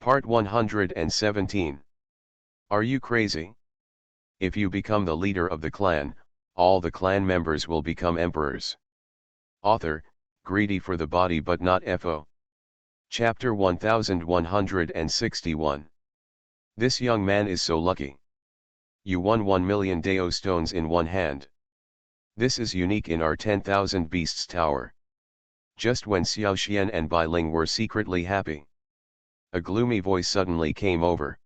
Part 117. Are you crazy? If you become the leader of the clan, all the clan members will become emperors. Author, greedy for the body but not FO. Chapter 1161. This young man is so lucky. You won 1 million Dao stones in one hand. This is unique in our 10,000 beasts tower. Just when Xiao Xian and Bai Ling were secretly happy, a gloomy voice suddenly came over.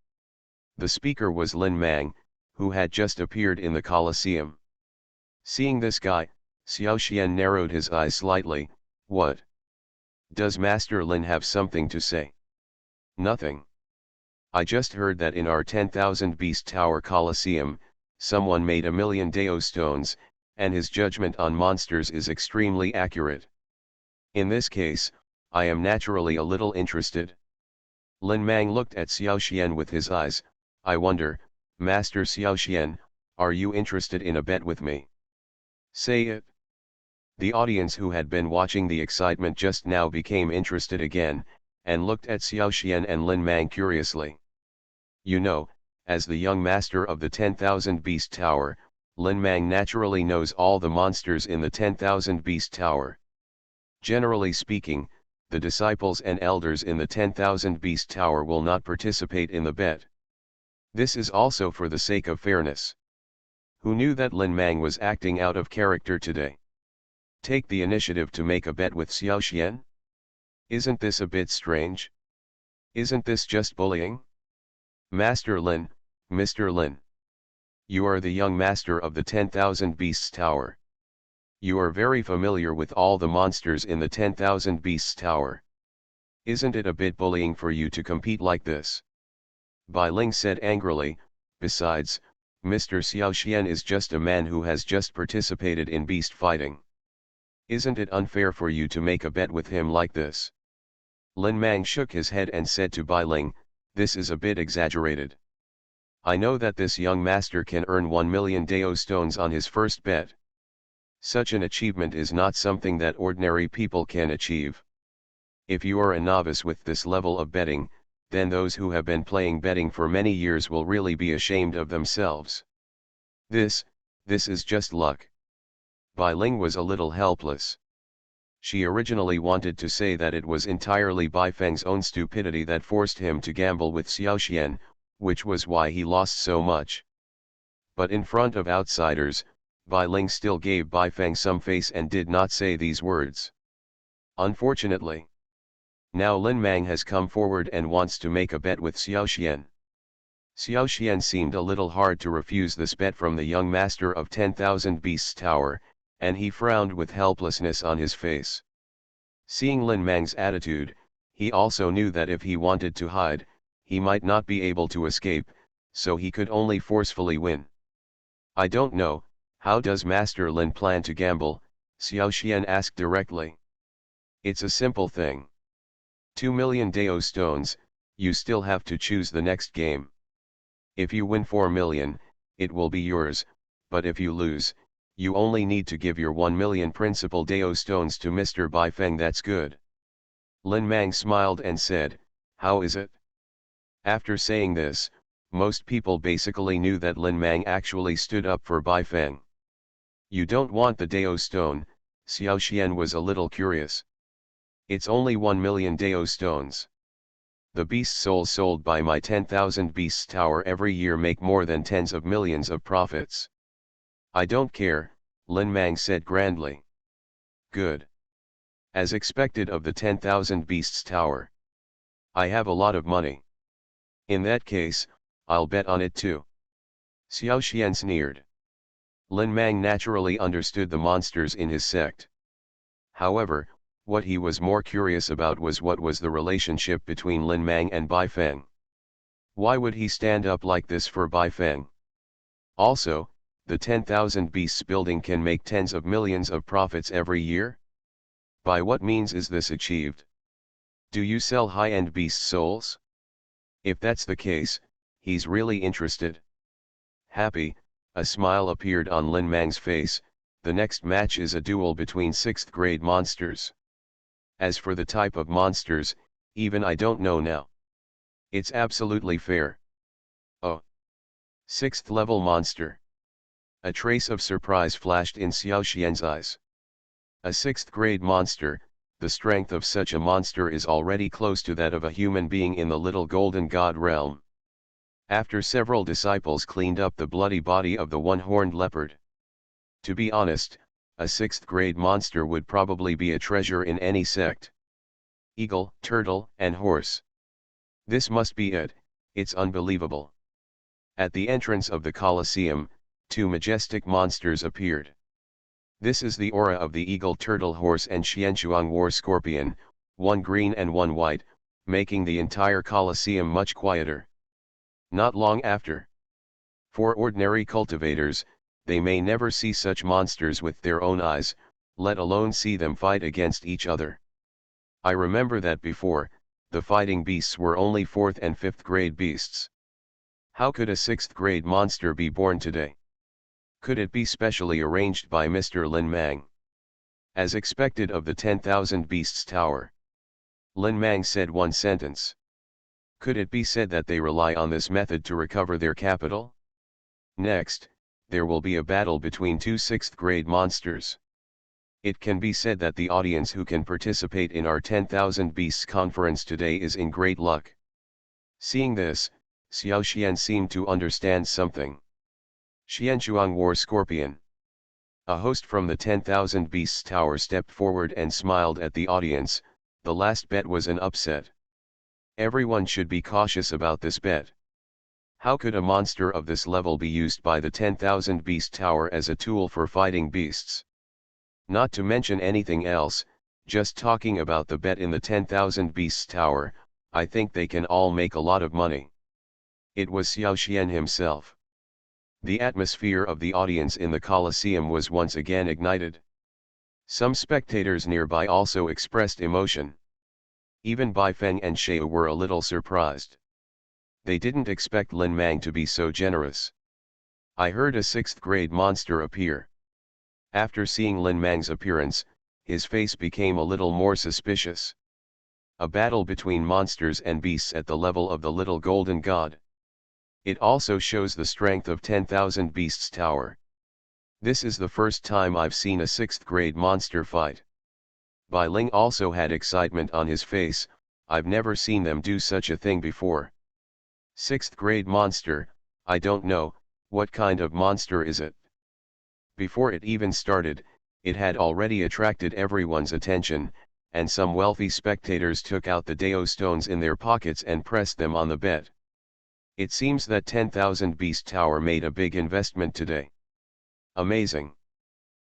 The speaker was Lin Mang, who had just appeared in the Colosseum. Seeing this guy, Xiao Xian narrowed his eyes slightly. What? Does Master Lin have something to say? Nothing. I just heard that in our 10,000 beast tower Colosseum, someone made 1 million Dao stones, and his judgment on monsters is extremely accurate. In this case, I am naturally a little interested. Lin Mang looked at Xiao Xian with his eyes. I wonder, Master Xiao Xian, are you interested in a bet with me? Say it. The audience who had been watching the excitement just now became interested again, and looked at Xiao Xian and Lin Mang curiously. You know, as the young master of the 10,000 beast tower, Lin Mang naturally knows all the monsters in the 10,000 beast tower. Generally speaking, the disciples and elders in the 10,000 beast tower will not participate in the bet. This is also for the sake of fairness. Who knew that Lin Mang was acting out of character today? Take the initiative to make a bet with Xiao Xian? Isn't this a bit strange? Isn't this just bullying? Master Lin, Mr. Lin. You are the young master of the 10,000 beasts tower. You are very familiar with all the monsters in the 10,000 beasts tower. Isn't it a bit bullying for you to compete like this? Bai Ling said angrily. Besides, Mr. Xiao Xian is just a man who has just participated in beast fighting. Isn't it unfair for you to make a bet with him like this? Lin Mang shook his head and said to Bai Ling, this is a bit exaggerated. I know that this young master can earn 1 million Dao stones on his first bet. Such an achievement is not something that ordinary people can achieve. If you are a novice with this level of betting, then those who have been playing betting for many years will really be ashamed of themselves. This is just luck. Bai Ling was a little helpless. She originally wanted to say that it was entirely Bai Feng's own stupidity that forced him to gamble with Xiao Xian, which was why he lost so much. But in front of outsiders, Bai Ling still gave Bai Feng some face and did not say these words. Unfortunately, now Lin Mang has come forward and wants to make a bet with Xiao Xian. Xiao Xian seemed a little hard to refuse this bet from the young master of 10,000 beasts tower, and he frowned with helplessness on his face. Seeing Lin Mang's attitude, he also knew that if he wanted to hide, he might not be able to escape, so he could only forcefully win. I don't know. How does Master Lin plan to gamble? Xiao Xian asked directly. It's a simple thing. 2 million Dao stones, you still have to choose the next game. If you win 4 million, it will be yours, but if you lose, you only need to give your 1 million principal Dao stones to Mr. Bai Feng. That's good. Lin Mang smiled and said, how is it? After saying this, most people basically knew that Lin Mang actually stood up for Bai Feng. You don't want the Dao stone? Xiao Xian was a little curious. It's only 1 million Dao stones. The beast souls sold by my 10,000 beasts tower every year make more than tens of millions of profits. I don't care, Lin Mang said grandly. Good. As expected of the 10,000 beasts tower. I have a lot of money. In that case, I'll bet on it too. Xiao Xian sneered. Lin Mang naturally understood the monsters in his sect. However, what he was more curious about was what was the relationship between Lin Mang and Bai Feng. Why would he stand up like this for Bai Feng? Also, the 10,000 beasts building can make tens of millions of profits every year? By what means is this achieved? Do you sell high-end beast souls? If that's the case, he's really interested. Happy, a smile appeared on Lin Mang's face. The next match is a duel between 6th grade monsters. As for the type of monsters, even I don't know now. It's absolutely fair. Oh. Sixth level monster. A trace of surprise flashed in Xiao Xian's eyes. A sixth grade monster, the strength of such a monster is already close to that of a human being in the little golden god realm. After several disciples cleaned up the bloody body of the one-horned leopard. To be honest, a sixth grade monster would probably be a treasure in any sect. Eagle, turtle, and horse. This must be it, it's unbelievable. At the entrance of the Colosseum, two majestic monsters appeared. This is the aura of the eagle, turtle, horse and Xianchuang war scorpion, one green and one white, making the entire Colosseum much quieter. Not long after. For ordinary cultivators, they may never see such monsters with their own eyes, let alone see them fight against each other. I remember that before, the fighting beasts were only 4th and 5th grade beasts. How could a 6th grade monster be born today? Could it be specially arranged by Mr. Lin Mang? As expected of the 10,000 Beasts Tower. Lin Mang said one sentence. Could it be said that they rely on this method to recover their capital? Next, there will be a battle between two 6th grade monsters. It can be said that the audience who can participate in our 10,000 Beasts conference today is in great luck. Seeing this, Xiao Xian seemed to understand something. Xianchuang war scorpion. A host from the 10,000 Beasts Tower stepped forward and smiled at the audience. The last bet was an upset. Everyone should be cautious about this bet. How could a monster of this level be used by the 10,000 Beast Tower as a tool for fighting beasts? Not to mention anything else, just talking about the bet in the 10,000 Beasts Tower, I think they can all make a lot of money. It was Xiao Xian himself. The atmosphere of the audience in the Colosseum was once again ignited. Some spectators nearby also expressed emotion. Even Bai Feng and Shea were a little surprised. They didn't expect Lin Mang to be so generous. I heard a 6th grade monster appear. After seeing Lin Mang's appearance, his face became a little more suspicious. A battle between monsters and beasts at the level of the little golden god. It also shows the strength of 10,000 Beasts Tower. This is the first time I've seen a 6th grade monster fight. Bai Ling also had excitement on his face. I've never seen them do such a thing before. 6th grade monster, I don't know, what kind of monster is it? Before it even started, it had already attracted everyone's attention, and some wealthy spectators took out the Dao stones in their pockets and pressed them on the bet. It seems that 10,000 Beast Tower made a big investment today. Amazing.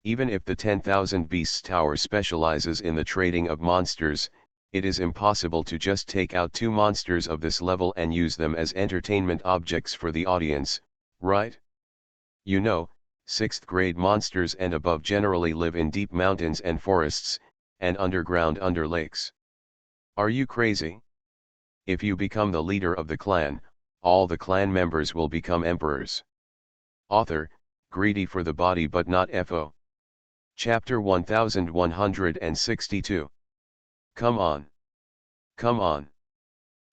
Even if the 10,000 Beasts Tower specializes in the trading of monsters, it is impossible to just take out two monsters of this level and use them as entertainment objects for the audience, right? You know, 6th grade monsters and above generally live in deep mountains and forests, and underground under lakes. Are you crazy? If you become the leader of the clan, all the clan members will become emperors. Author, greedy for the body but not FO. Chapter 1162. Come on. Come on.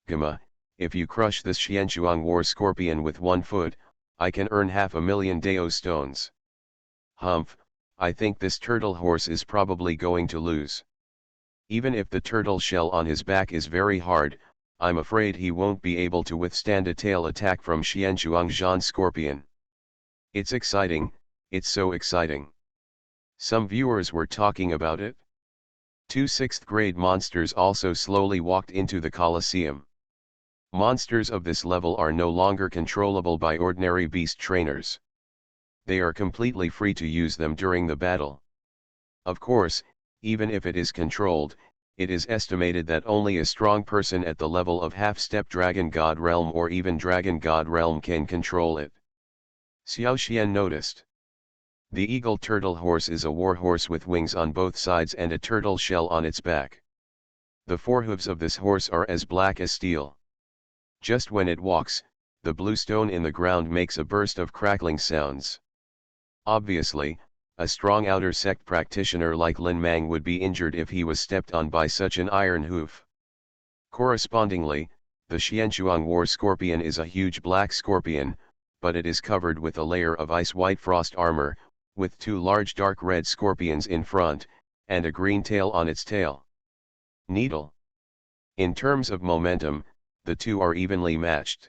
Gamma, if you crush this Xianchuang war scorpion with 1 foot, I can earn 500,000 Dao stones. Humph, I think this turtle horse is probably going to lose. Even if the turtle shell on his back is very hard, I'm afraid he won't be able to withstand a tail attack from Xianchuang Zhan scorpion. It's exciting, it's so exciting. Some viewers were talking about it. Two 6th grade monsters also slowly walked into the Colosseum. Monsters of this level are no longer controllable by ordinary beast trainers. They are completely free to use them during the battle. Of course, even if it is controlled, it is estimated that only a strong person at the level of half-step Dragon God Realm or even Dragon God Realm can control it. Xiao Xian noticed. The eagle turtle horse is a war horse with wings on both sides and a turtle shell on its back. The forehooves of this horse are as black as steel. Just when it walks, the blue stone in the ground makes a burst of crackling sounds. Obviously, a strong outer sect practitioner like Lin Mang would be injured if he was stepped on by such an iron hoof. Correspondingly, The Xianchuang war scorpion is a huge black scorpion, but it is covered with a layer of ice-white frost armor, with two large dark red scorpions in front, and a green tail on its tail. Needle. In terms of momentum, the two are evenly matched.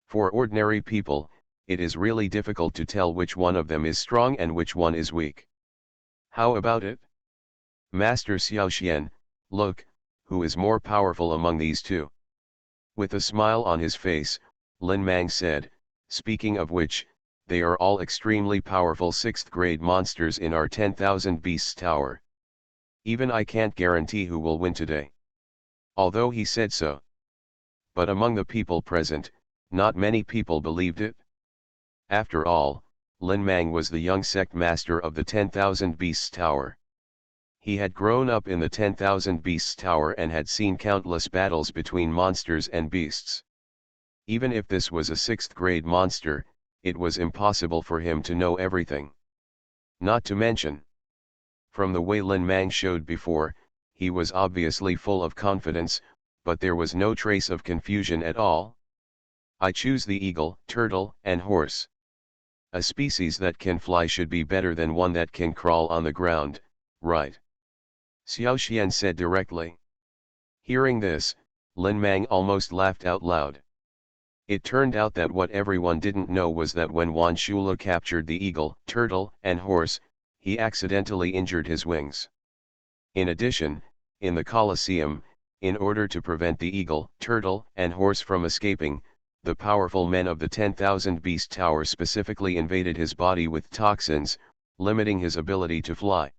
For ordinary people, it is really difficult to tell which one of them is strong and which one is weak. How about it? Master Xiaoxian, look, who is more powerful among these two? With a smile on his face, Lin Mang said, speaking of which, they are all extremely powerful 6th grade monsters in our 10,000 beasts tower. Even I can't guarantee who will win today. Although he said so. But among the people present, not many people believed it. After all, Lin Mang was the young sect master of the 10,000 beasts tower. He had grown up in the 10,000 beasts tower and had seen countless battles between monsters and beasts. Even if this was a 6th grade monster, it was impossible for him to know everything. Not to mention, from the way Lin Mang showed before, he was obviously full of confidence, but there was no trace of confusion at all. I choose the eagle, turtle, and horse. A species that can fly should be better than one that can crawl on the ground, right? Xiaoxian said directly. Hearing this, Lin Mang almost laughed out loud. It turned out that what everyone didn't know was that when Wan Shula captured the eagle, turtle, and horse, he accidentally injured his wings. In addition, in the Colosseum, in order to prevent the eagle, turtle, and horse from escaping, the powerful men of the 10,000 Beast Tower specifically invaded his body with toxins, limiting his ability to fly.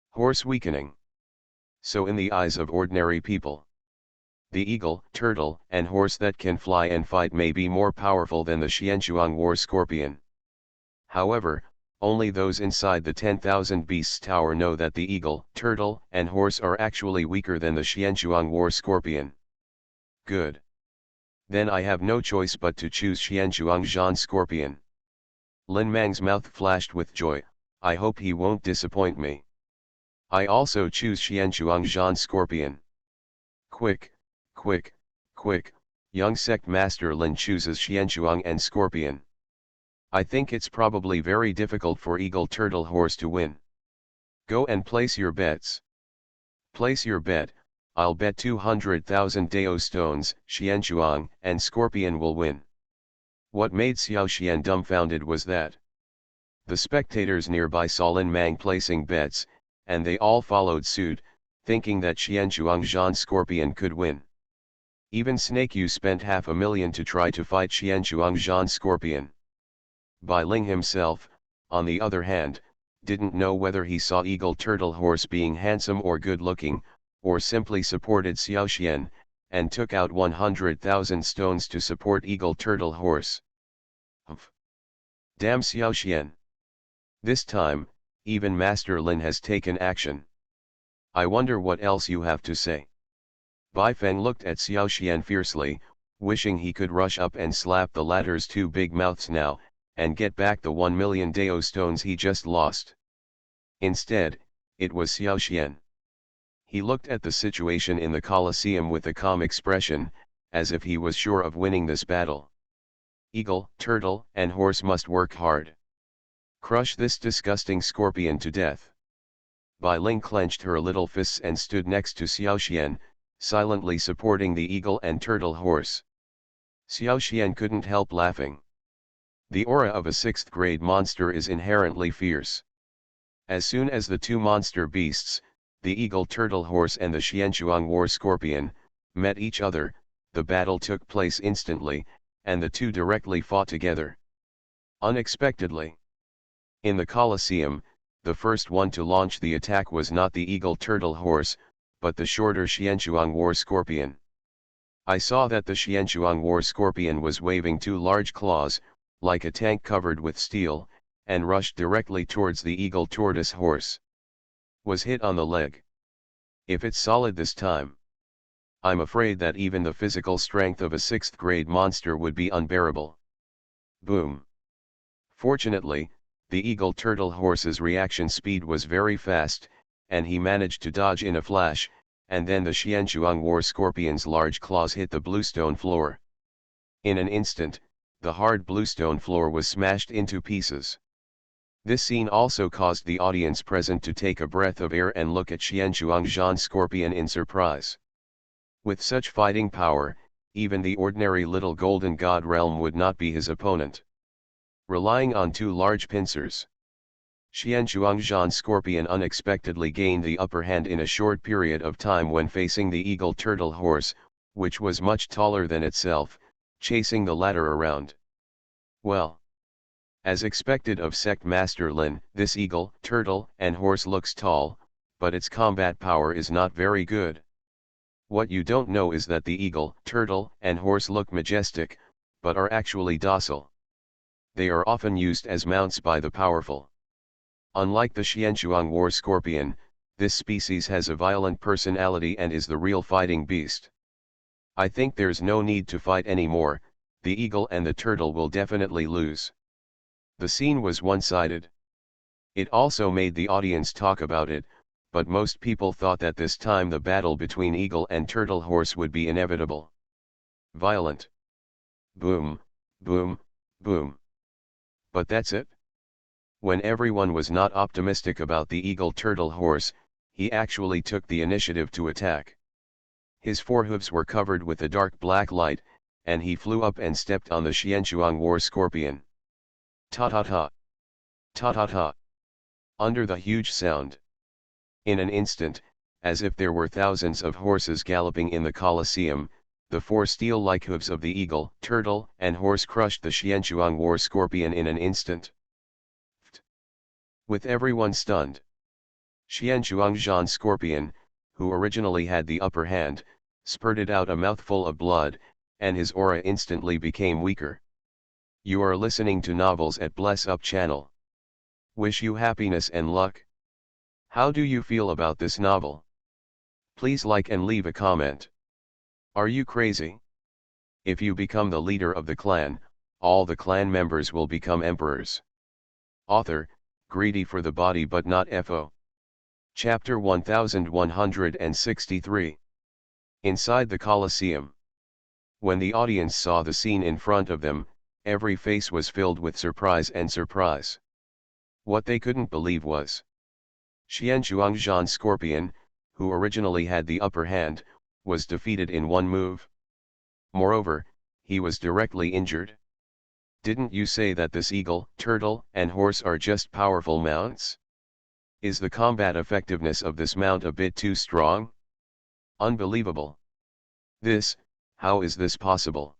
Horse weakening. So in the eyes of ordinary people, the eagle, turtle, and horse that can fly and fight may be more powerful than the Xianchuang war scorpion. However, only those inside the 10,000 Beasts Tower know that the eagle, turtle, and horse are actually weaker than the Xianchuang war scorpion. Good. Then I have no choice but to choose Xianchuang Zhan scorpion. Lin Mang's mouth flashed with joy. I hope he won't disappoint me. I also choose Xianchuang Zhan scorpion. Quick, quick, quick, young sect master Lin chooses Xianchuang and scorpion. I think it's probably very difficult for eagle turtle horse to win. Go and place your bets. Place your bet. I'll bet 200,000 Dao stones, Xianchuang and scorpion will win. What made Xiaoxian dumbfounded was that the spectators nearby saw Lin Mang placing bets, and they all followed suit, thinking that Xianchuang Zhan scorpion could win. Even Snake Yu spent 500,000 to try to fight Xianchuang Zhan scorpion. Bai Ling himself, on the other hand, didn't know whether he saw eagle turtle horse being handsome or good looking, or simply supported Xiaoxian, and took out 100,000 stones to support eagle turtle horse. Humph. Damn Xiaoxian. This time, even Master Lin has taken action. I wonder what else you have to say. Bai Feng looked at Xiaoxian fiercely, wishing he could rush up and slap the latter's two big mouths now, and get back the 1 million Dao stones he just lost. Instead, it was Xiaoxian. He looked at the situation in the Colosseum with a calm expression, as if he was sure of winning this battle. Eagle, turtle, and horse must work hard. Crush this disgusting scorpion to death. Bai Ling clenched her little fists and stood next to Xiaoxian, silently supporting the eagle and turtle horse. Xiaoxian couldn't help laughing. The aura of a 6th grade monster is inherently fierce. As soon as the two monster beasts, the eagle turtle horse and the Xianchuang war scorpion, met each other, the battle took place instantly, and the two directly fought together. Unexpectedly. In the Colosseum, the first one to launch the attack was not the eagle turtle horse, but the shorter Xianchuang war scorpion. I saw that the Xianchuang war scorpion was waving two large claws, like a tank covered with steel, and rushed directly towards the eagle tortoise horse. Was hit on the leg. If it's solid this time, I'm afraid that even the physical strength of a 6th grade monster would be unbearable. Boom. Fortunately, the eagle turtle horse's reaction speed was very fast, and he managed to dodge in a flash, and then the Xianzhuang war scorpion's large claws hit the bluestone floor. In an instant, the hard bluestone floor was smashed into pieces. This scene also caused the audience present to take a breath of air and look at Xianzhuang Zhan Scorpion in surprise. With such fighting power, even the ordinary little golden god realm would not be his opponent. Relying on two large pincers, Xianzhuang Zhan Scorpion unexpectedly gained the upper hand in a short period of time when facing the eagle turtle horse, which was much taller than itself, chasing the latter around. Well, as expected of Sect Master Lin, this eagle, turtle, and horse looks tall, but its combat power is not very good. What you don't know is that the eagle, turtle, and horse look majestic, but are actually docile. They are often used as mounts by the powerful. Unlike the Xianzhuang war scorpion, this species has a violent personality and is the real fighting beast. I think there's no need to fight anymore, the eagle and the turtle will definitely lose. The scene was one-sided. It also made the audience talk about it, but most people thought that this time the battle between eagle and turtle horse would be inevitable. Violent. Boom, boom, boom. But that's it? When everyone was not optimistic about the eagle turtle horse, he actually took the initiative to attack. His forehooves were covered with a dark black light, and he flew up and stepped on the Xianzhuang war scorpion. Ta-ta-ta. Ta-ta-ta. Under the huge sound. In an instant, as if there were thousands of horses galloping in the Colosseum, the four steel-like hooves of the eagle, turtle, and horse crushed the Xianzhuang war scorpion in an instant. With everyone stunned, Xianzhuang Zhan Scorpion, who originally had the upper hand, spurted out a mouthful of blood, and his aura instantly became weaker. You are listening to Novels at Bless Up channel. Wish you happiness and luck. How do you feel about this novel? Please like and leave a comment. Are you crazy? If you become the leader of the clan, all the clan members will become emperors. Author, greedy for the body but not FO. Chapter 1163. Inside the Colosseum. When the audience saw the scene in front of them, every face was filled with surprise and surprise. What they couldn't believe was Xianzhuang Zhan Scorpion, who originally had the upper hand, was defeated in one move. Moreover, he was directly injured. Didn't you say that this eagle, turtle, and horse are just powerful mounts? Is the combat effectiveness of this mount a bit too strong? Unbelievable. How is this possible?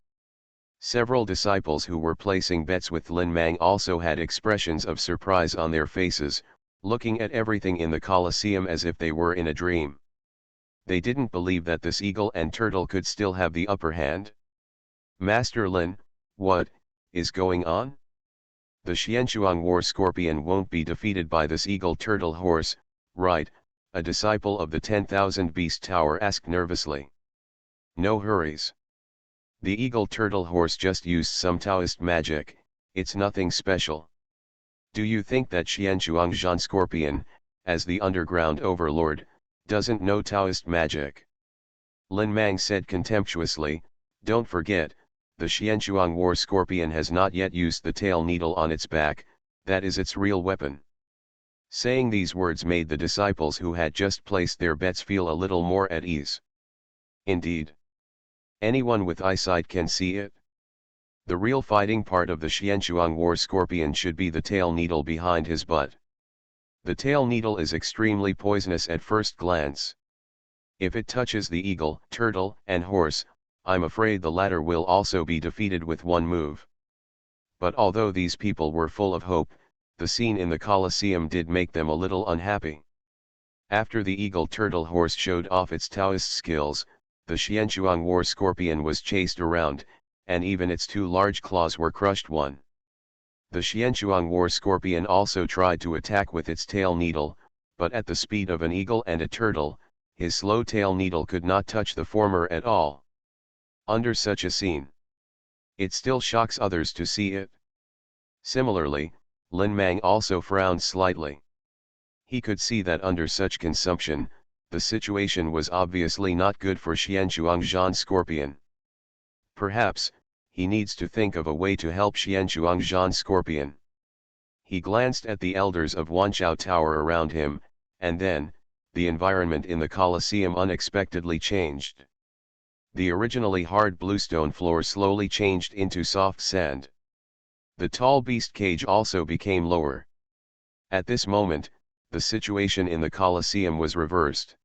Several disciples who were placing bets with Lin Mang also had expressions of surprise on their faces, looking at everything in the Colosseum as if they were in a dream. They didn't believe that this eagle and turtle could still have the upper hand. Master Lin, what is going on? The Xianzhuang war scorpion won't be defeated by this eagle turtle horse, right? A disciple of the 10,000 Beast Tower asked nervously. No hurries. The eagle turtle horse just used some Taoist magic, it's nothing special. Do you think that Xianzhuang Zhan Scorpion, as the underground overlord, doesn't know Taoist magic? Lin Mang said contemptuously, don't forget, the Xianzhuang war scorpion has not yet used the tail needle on its back, that is its real weapon. Saying these words made the disciples who had just placed their bets feel a little more at ease. Indeed. Anyone with eyesight can see it. The real fighting part of the Xianzhuang war scorpion should be the tail needle behind his butt. The tail needle is extremely poisonous at first glance. If it touches the eagle, turtle, and horse, I'm afraid the latter will also be defeated with one move. But although these people were full of hope, the scene in the Colosseum did make them a little unhappy. After the eagle turtle horse showed off its Taoist skills, the Xianzhuang war scorpion was chased around, and even its two large claws were crushed one. The Xianzhuang war scorpion also tried to attack with its tail needle, but at the speed of an eagle and a turtle, his slow tail needle could not touch the former at all. Under such a scene, it still shocks others to see it. Similarly, Lin Mang also frowned slightly. He could see that under such consumption, the situation was obviously not good for Xianzhuangzhan Scorpion. Perhaps, he needs to think of a way to help Xianzhuangzhan Scorpion. He glanced at the elders of Wanchao Tower around him, and then, the environment in the Colosseum unexpectedly changed. The originally hard bluestone floor slowly changed into soft sand. The tall beast cage also became lower. At this moment, the situation in the Colosseum was reversed.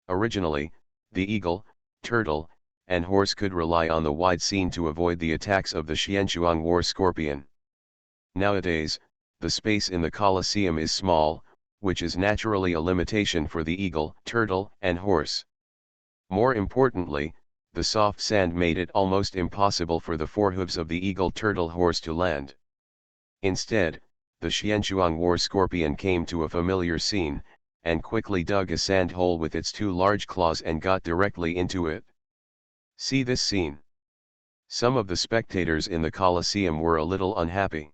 Originally, the eagle, turtle, and horse could rely on the wide scene to avoid the attacks of the Xianzhuang war scorpion. Nowadays, the space in the Colosseum is small, which is naturally a limitation for the eagle, turtle, and horse. More importantly, the soft sand made it almost impossible for the forehooves of the eagle, turtle, horse to land. Instead, the Xianzhuang war scorpion came to a familiar scene, and quickly dug a sand hole with its two large claws and got directly into it. See this scene. Some of the spectators in the Colosseum were a little unhappy.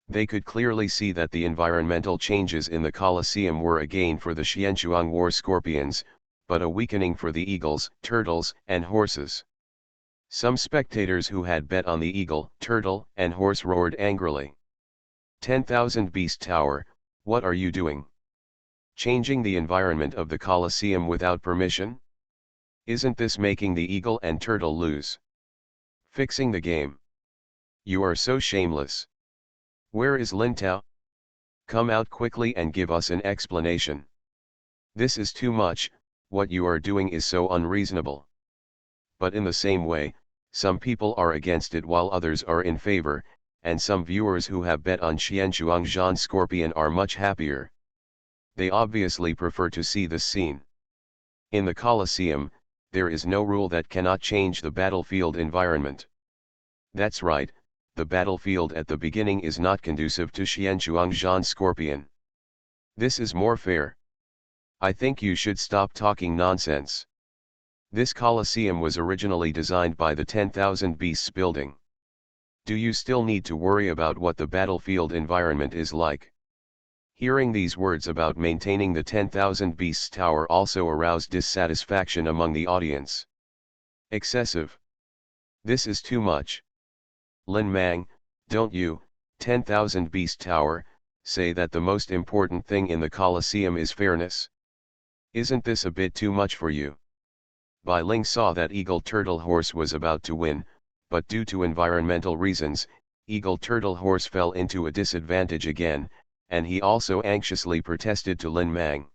They could clearly see that the environmental changes in the Colosseum were a gain for the Xianzhuang war scorpions, but a weakening for the eagles, turtles, and horses. Some spectators who had bet on the eagle, turtle, and horse roared angrily. 10,000 Beast Tower, what are you doing? Changing the environment of the Colosseum without permission? Isn't this making the eagle and turtle lose? Fixing the game. You are so shameless. Where is Lin Tao? Come out quickly and give us an explanation. This is too much, what you are doing is so unreasonable. But in the same way, some people are against it while others are in favor, and some viewers who have bet on Xianzhuangzhan Scorpion are much happier. They obviously prefer to see this scene. In the Colosseum, there is no rule that cannot change the battlefield environment. That's right, the battlefield at the beginning is not conducive to Xianzhuangzhan Scorpion. This is more fair. I think you should stop talking nonsense. This Colosseum was originally designed by the 10,000 Beasts building. Do you still need to worry about what the battlefield environment is like? Hearing these words about maintaining the 10,000 Beasts Tower also aroused dissatisfaction among the audience. Excessive. This is too much. Lin Mang, don't you, 10,000 Beast Tower, say that the most important thing in the Colosseum is fairness? Isn't this a bit too much for you? Bai Ling saw that Eagle Turtle Horse was about to win, but due to environmental reasons, Eagle Turtle Horse fell into a disadvantage again, and he also anxiously protested to Lin Mang.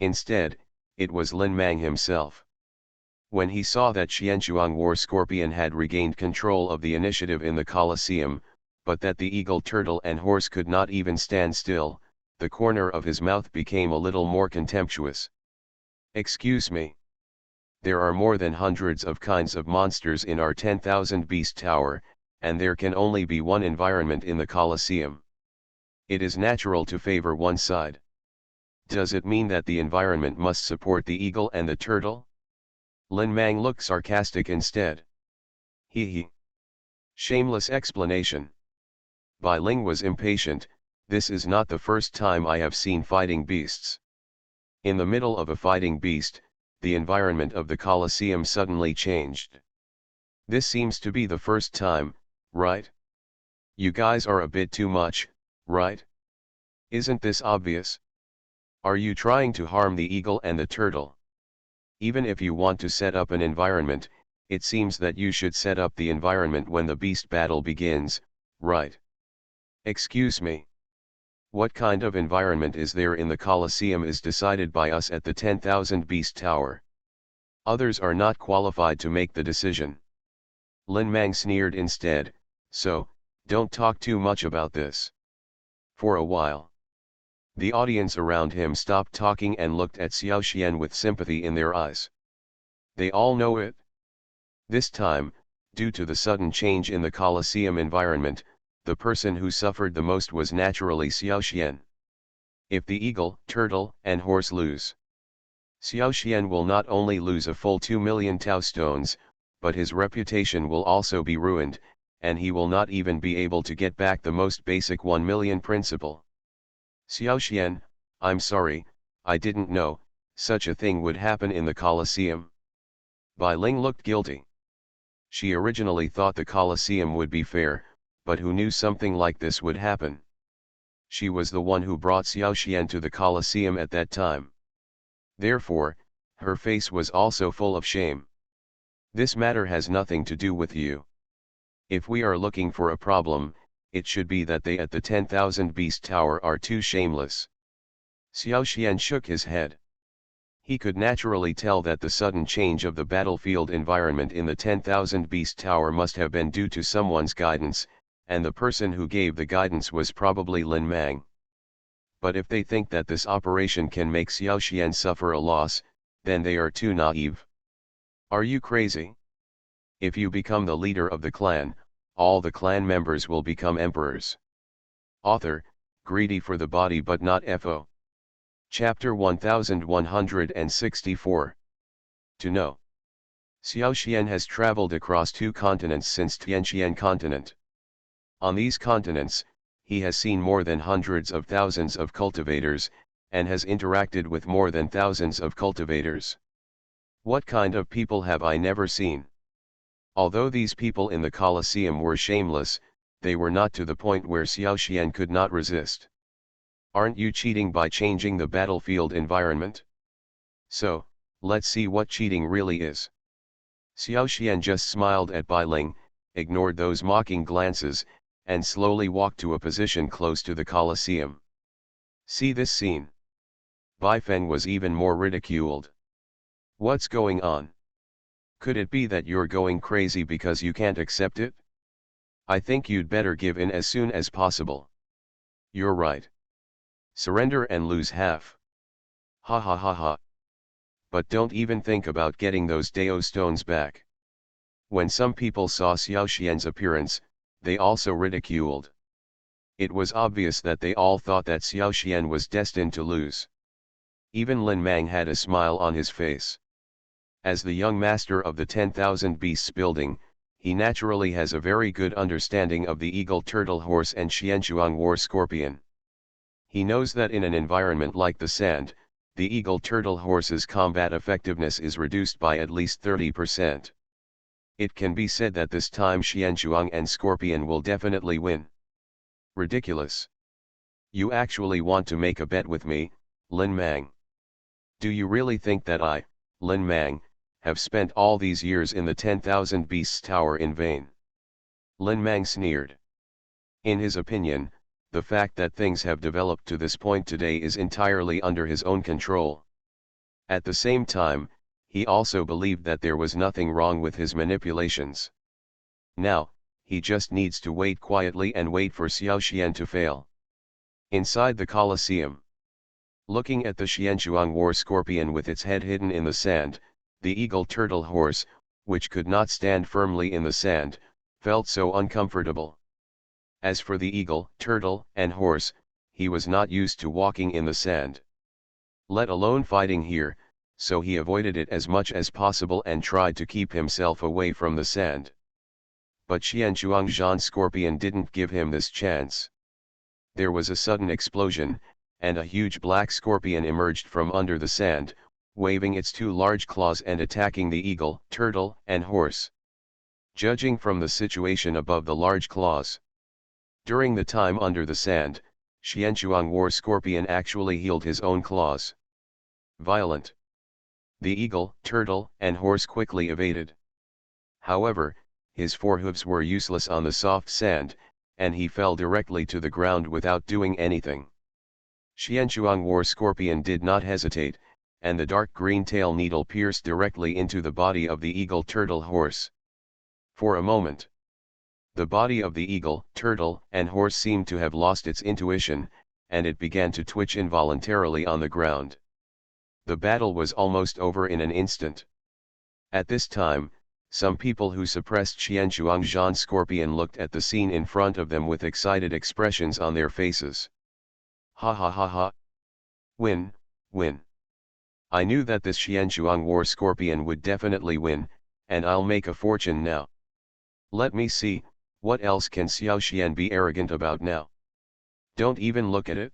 Instead, it was Lin Mang himself. When he saw that Xianzhuang War Scorpion had regained control of the initiative in the Colosseum, but that the eagle, turtle and horse could not even stand still, the corner of his mouth became a little more contemptuous. Excuse me. There are more than hundreds of kinds of monsters in our 10,000 Beast Tower, and there can only be one environment in the Colosseum. It is natural to favor one side. Does it mean that the environment must support the eagle and the turtle? Lin Mang looked sarcastic instead. He. Shameless explanation. Bai Ling was impatient. This is not the first time I have seen fighting beasts. In the middle of a fighting beast, the environment of the Colosseum suddenly changed. This seems to be the first time, right? You guys are a bit too much, right? Isn't this obvious? Are you trying to harm the eagle and the turtle? Even if you want to set up an environment, it seems that you should set up the environment when the beast battle begins, right? Excuse me. What kind of environment is there in the Colosseum is decided by us at the 10,000 Beast Tower. Others are not qualified to make the decision. Lin Mang sneered instead, so, don't talk too much about this. For a while, the audience around him stopped talking and looked at Xiao Xian with sympathy in their eyes. They all know it. This time, due to the sudden change in the Colosseum environment, the person who suffered the most was naturally Xiao Xian. If the eagle, turtle, and horse lose, Xiao Xian will not only lose a full 2 million Tao stones, but his reputation will also be ruined, and he will not even be able to get back the most basic 1 million principal. Xiao Xian, I'm sorry, I didn't know, Such a thing would happen in the Colosseum? Bai Ling looked guilty. She originally thought the Colosseum would be fair, but who knew something like this would happen? She was the one who brought Xiao Xian to the Colosseum at that time. Therefore, her face was also full of shame. This matter has nothing to do with you. If we are looking for a problem, it should be that they at the 10,000 Beast Tower are too shameless. Xiao Xian shook his head. He could naturally tell that the sudden change of the battlefield environment in the 10,000 Beast Tower must have been due to someone's guidance, and the person who gave the guidance was probably Lin Mang. But if they think that this operation can make Xiao Xian suffer a loss, then they are too naive. Are you crazy? If you become the leader of the clan, all the clan members will become emperors. Author, greedy for the body but not FO. Chapter 1164. To know. Xiao Xian has traveled across 2 continents since Tianqian continent. On these continents, he has seen more than hundreds of thousands of cultivators, and has interacted with more than thousands of cultivators. What kind of people have I never seen? Although these people in the Colosseum were shameless, they were not to the point where Xiao Xian could not resist. Aren't you cheating by changing the battlefield environment? So, let's see what cheating really is. Xiao Xian just smiled at Bai Ling, ignored those mocking glances, and slowly walked to a position close to the Colosseum. See this scene. Bai Feng was even more ridiculed. What's going on? Could it be that you're going crazy because you can't accept it? I think you'd better give in as soon as possible. You're right. Surrender and lose half. Ha ha ha ha. But don't even think about getting those Dao stones back. When some people saw Xiao Xian's appearance, they also ridiculed. It was obvious that they all thought that Xiao Xian was destined to lose. Even Lin Mang had a smile on his face. As the young master of the 10,000 Beasts building, he naturally has a very good understanding of the eagle turtle horse and Xianchuang war scorpion. He knows that in an environment like the sand, the eagle turtle horse's combat effectiveness is reduced by at least 30%. It can be said that this time Xianchuang and scorpion will definitely win. Ridiculous. You actually want to make a bet with me, Lin Mang? Do you really think that I, Lin Mang, have spent all these years in the 10,000 Beasts Tower in vain? Lin Mang sneered. In his opinion, the fact that things have developed to this point today is entirely under his own control. At the same time, he also believed that there was nothing wrong with his manipulations. Now, he just needs to wait quietly and wait for Xiao Xian to fail. Inside the Colosseum. Looking at the Xianchuang war scorpion with its head hidden in the sand, the eagle turtle horse, which could not stand firmly in the sand, felt so uncomfortable. As for the eagle, turtle, and horse, he was not used to walking in the sand, let alone fighting here, so he avoided it as much as possible and tried to keep himself away from the sand. But Xianchuang Zhan scorpion didn't give him this chance. There was a sudden explosion, and a huge black scorpion emerged from under the sand, waving its 2 large claws and attacking the eagle, turtle, and horse. Judging from the situation above the large claws, during the time under the sand, Xianchuang war scorpion actually healed his own claws. Violent. The eagle, turtle, and horse quickly evaded. However, his forehooves were useless on the soft sand, and he fell directly to the ground without doing anything. Xianchuang war scorpion did not hesitate, and the dark green tail needle pierced directly into the body of the eagle turtle horse. For a moment, the body of the eagle, turtle, and horse seemed to have lost its intuition, and it began to twitch involuntarily on the ground. The battle was almost over in an instant. At this time, some people who suppressed Xianchuang Zhan scorpion looked at the scene in front of them with excited expressions on their faces. Ha ha ha ha. Win, win. I knew that this Xianchuang war scorpion would definitely win, and I'll make a fortune now. Let me see, what else can Xiao Xian be arrogant about now? Don't even look at it.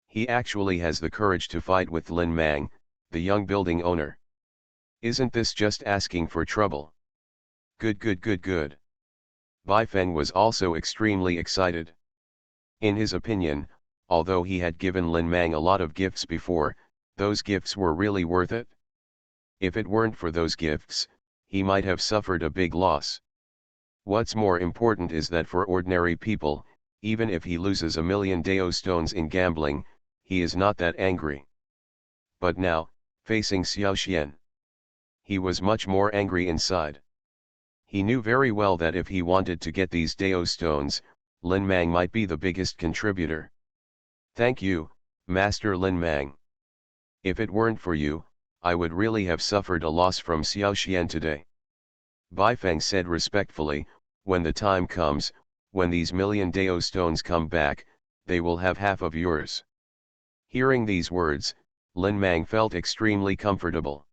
He actually has the courage to fight with Lin Mang, the young building owner. Isn't this just asking for trouble? Good good good good. Bai Feng was also extremely excited. In his opinion, although he had given Lin Mang a lot of gifts before, those gifts were really worth it. If it weren't for those gifts, he might have suffered a big loss. What's more important is that for ordinary people, even if he loses 1,000,000 Dao stones in gambling, he is not that angry. But now, facing Xiao Xian, he was much more angry inside. He knew very well that if he wanted to get these Dao stones, Lin Mang might be the biggest contributor. Thank you, Master Lin Mang. If it weren't for you, I would really have suffered a loss from Xiao Xian today. Bai Feng said respectfully, when the time comes, when these 1,000,000 Dao stones come back, they will have half of yours. Hearing these words, Lin Mang felt extremely comfortable.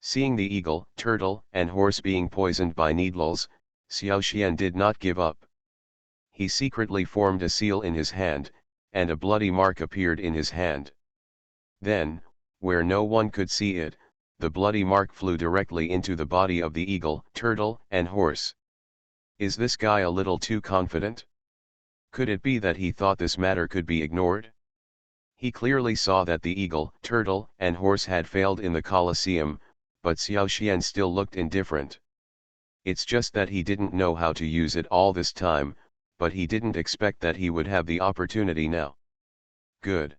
Seeing the eagle, turtle, and horse being poisoned by needles, Xiao Xian did not give up. He secretly formed a seal in his hand, and a bloody mark appeared in his hand. Then, where no one could see it, the bloody mark flew directly into the body of the eagle, turtle, and horse. Is this guy a little too confident? Could it be that he thought this matter could be ignored? He clearly saw that the eagle, turtle, and horse had failed in the Colosseum, but Xiao Xian still looked indifferent. It's just that he didn't know how to use it all this time, but he didn't expect that he would have the opportunity now. Good.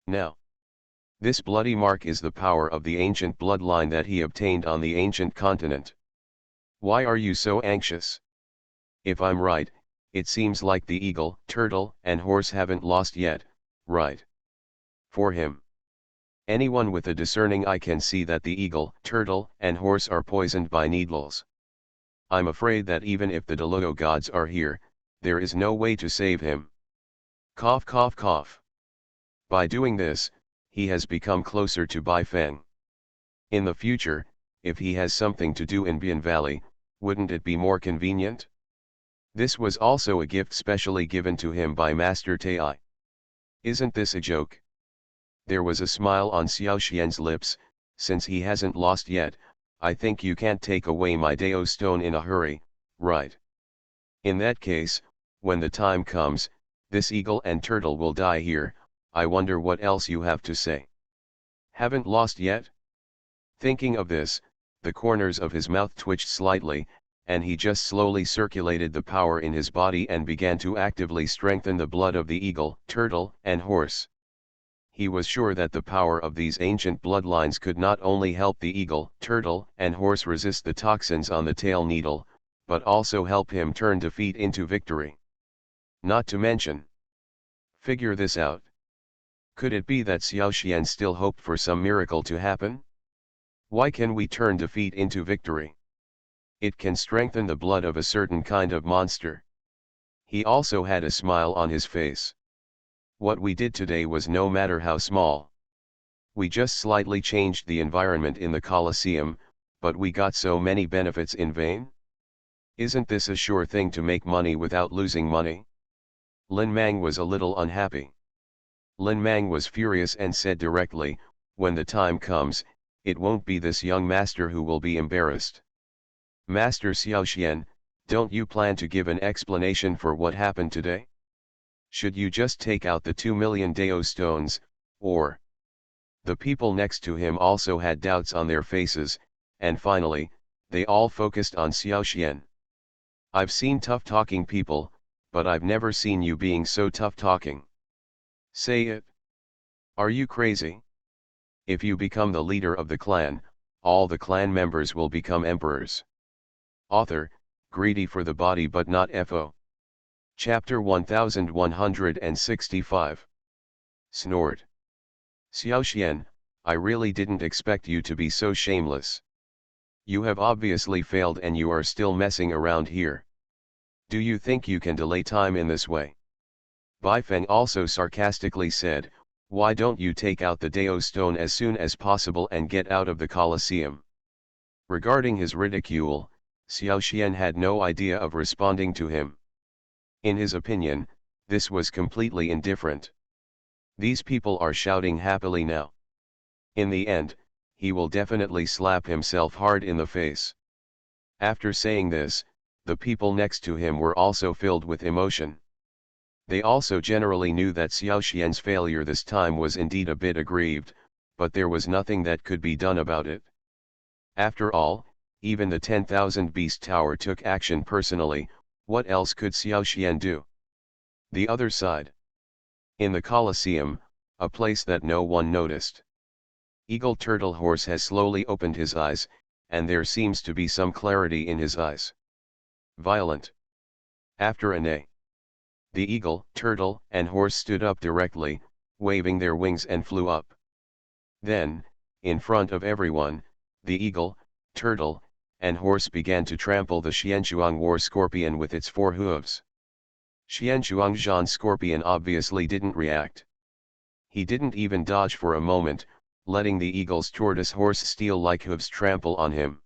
Now, this bloody mark is the power of the ancient bloodline that he obtained on the ancient continent. Why are you so anxious? If I'm right, it seems like the eagle, turtle, and horse haven't lost yet, right? For him. Anyone with a discerning eye can see that the eagle, turtle, and horse are poisoned by needles. I'm afraid that even if the Deluo gods are here, there is no way to save him. Cough cough cough. By doing this, he has become closer to Bai Feng. In the future, if he has something to do in Bian Valley, wouldn't it be more convenient? This was also a gift specially given to him by Master Tai. Isn't this a joke? There was a smile on Xiao Xian's lips. Since he hasn't lost yet, I think you can't take away my Dao stone in a hurry, right? In that case, when the time comes, this eagle and turtle will die here. I wonder what else you have to say. Haven't lost yet? Thinking of this, the corners of his mouth twitched slightly, and he just slowly circulated the power in his body and began to actively strengthen the blood of the eagle, turtle, and horse. He was sure that the power of these ancient bloodlines could not only help the eagle, turtle, and horse resist the toxins on the tail needle, but also help him turn defeat into victory. Not to mention. Figure this out. Could it be that Xiao Xian still hoped for some miracle to happen? Why can we turn defeat into victory? It can strengthen the blood of a certain kind of monster. He also had a smile on his face. What we did today was no matter how small. We just slightly changed the environment in the Colosseum, but we got so many benefits in vain? Isn't this a sure thing to make money without losing money? Lin Mang was a little unhappy. Lin Mang was furious and said directly, when the time comes, it won't be this young master who will be embarrassed. Master Xiao Xian, don't you plan to give an explanation for what happened today? Should you just take out the 2,000,000 Dao stones, or? The people next to him also had doubts on their faces, and finally, they all focused on Xiao Xian. I've seen tough-talking people, but I've never seen you being so tough-talking. Say it. Are you crazy? If you become the leader of the clan, all the clan members will become emperors. Author, greedy for the body but not FO. Chapter 1165. Snort. Xiao Xian, I really didn't expect you to be so shameless. You have obviously failed and you are still messing around here. Do you think you can delay time in this way? Bai Feng also sarcastically said, why don't you take out the Dao stone as soon as possible and get out of the Colosseum? Regarding his ridicule, Xiao Xian had no idea of responding to him. In his opinion, this was completely indifferent. These people are shouting happily now. In the end, he will definitely slap himself hard in the face. After saying this, the people next to him were also filled with emotion. They also generally knew that Xiao Xian's failure this time was indeed a bit aggrieved, but there was nothing that could be done about it. After all, even the 10,000 Beast Tower took action personally. What else could Xiao Xian do? The other side. In the Colosseum, a place that no one noticed. Eagle Turtle Horse has slowly opened his eyes, and there seems to be some clarity in his eyes. Violent. After a neigh. The eagle, turtle, and horse stood up directly, waving their wings and flew up. Then, in front of everyone, the eagle, turtle, and horse began to trample the Xianchuang war scorpion with its 4 hooves. Xianchuang Zhan scorpion obviously didn't react. He didn't even dodge for a moment, letting the eagle's tortoise horse steel-like hooves trample on him.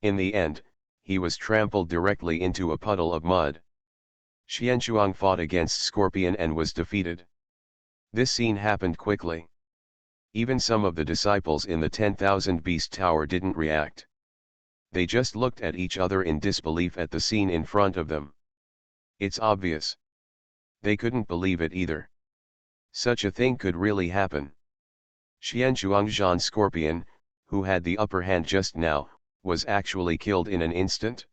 In the end, he was trampled directly into a puddle of mud. Xianchuang fought against Scorpion and was defeated. This scene happened quickly. Even some of the disciples in the 10,000 Beast Tower didn't react. They just looked at each other in disbelief at the scene in front of them. It's obvious. They couldn't believe it either. Such a thing could really happen. Xianchuang Zhan Scorpion, who had the upper hand just now, was actually killed in an instant.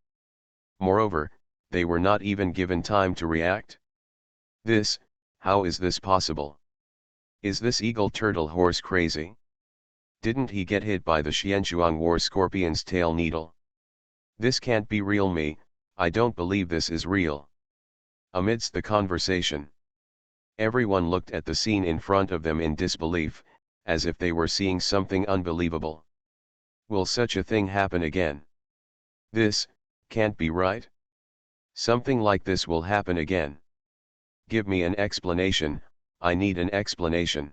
Moreover, they were not even given time to react. How is this possible? Is this eagle turtle horse crazy? Didn't he get hit by the Xianchuang war scorpion's tail needle? This can't be real. I don't believe this is real. Amidst the conversation, everyone looked at the scene in front of them in disbelief, as if they were seeing something unbelievable. Will such a thing happen again? This can't be right. Something like this will happen again. Give me an explanation. I need an explanation.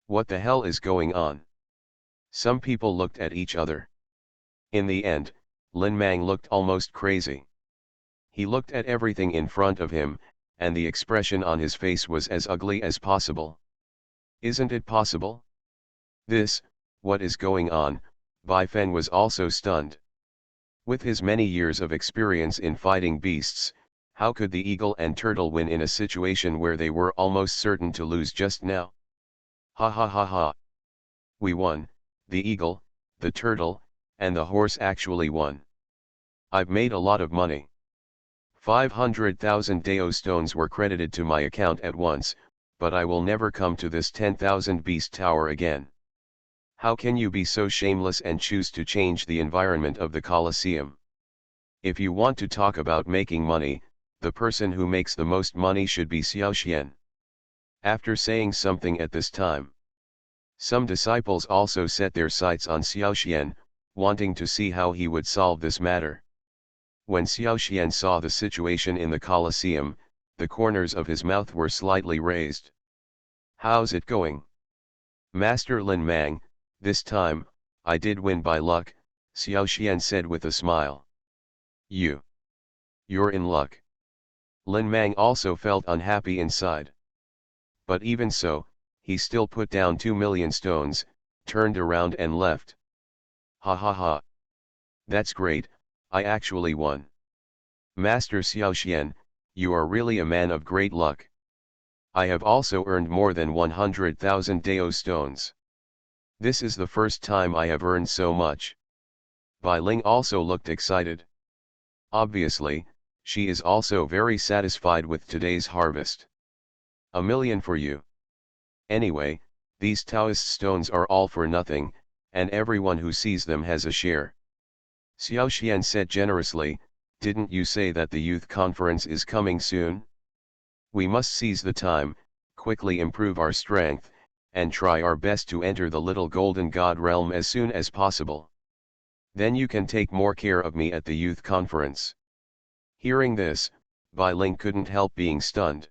What the hell is going on? Some people looked at each other. In the end, Lin Mang looked almost crazy. He looked at everything in front of him, and the expression on his face was as ugly as possible. Isn't it possible? What is going on? Bai Fen was also stunned. With his many years of experience in fighting beasts, how could the eagle and turtle win in a situation where they were almost certain to lose just now? Ha ha ha ha. We won, the eagle, the turtle, and the horse actually won. I've made a lot of money. 500,000 Dao stones were credited to my account at once, but I will never come to this 10,000 Beast Tower again. How can you be so shameless and choose to change the environment of the Colosseum? If you want to talk about making money, the person who makes the most money should be Xiao Xian. After saying something at this time, some disciples also set their sights on Xiao Xian, wanting to see how he would solve this matter. When Xiao Xian saw the situation in the Colosseum, the corners of his mouth were slightly raised. How's it going? Master Lin Mang, this time, I did win by luck, Xiao Xian said with a smile. You're in luck. Lin Mang also felt unhappy inside. But even so, he still put down 2 million stones, turned around and left. Ha ha ha. That's great, I actually won. Master Xiao Xian, you are really a man of great luck. I have also earned more than 100,000 Dao stones. This is the first time I have earned so much. Bai Ling also looked excited. Obviously, she is also very satisfied with today's harvest. 1 million for you. Anyway, these Taoist stones are all for nothing, and everyone who sees them has a share. Xiao Xian said generously, didn't you say that the youth conference is coming soon? We must seize the time, quickly improve our strength, and try our best to enter the little golden god realm as soon as possible. Then you can take more care of me at the youth conference. Hearing this, Bai Ling couldn't help being stunned.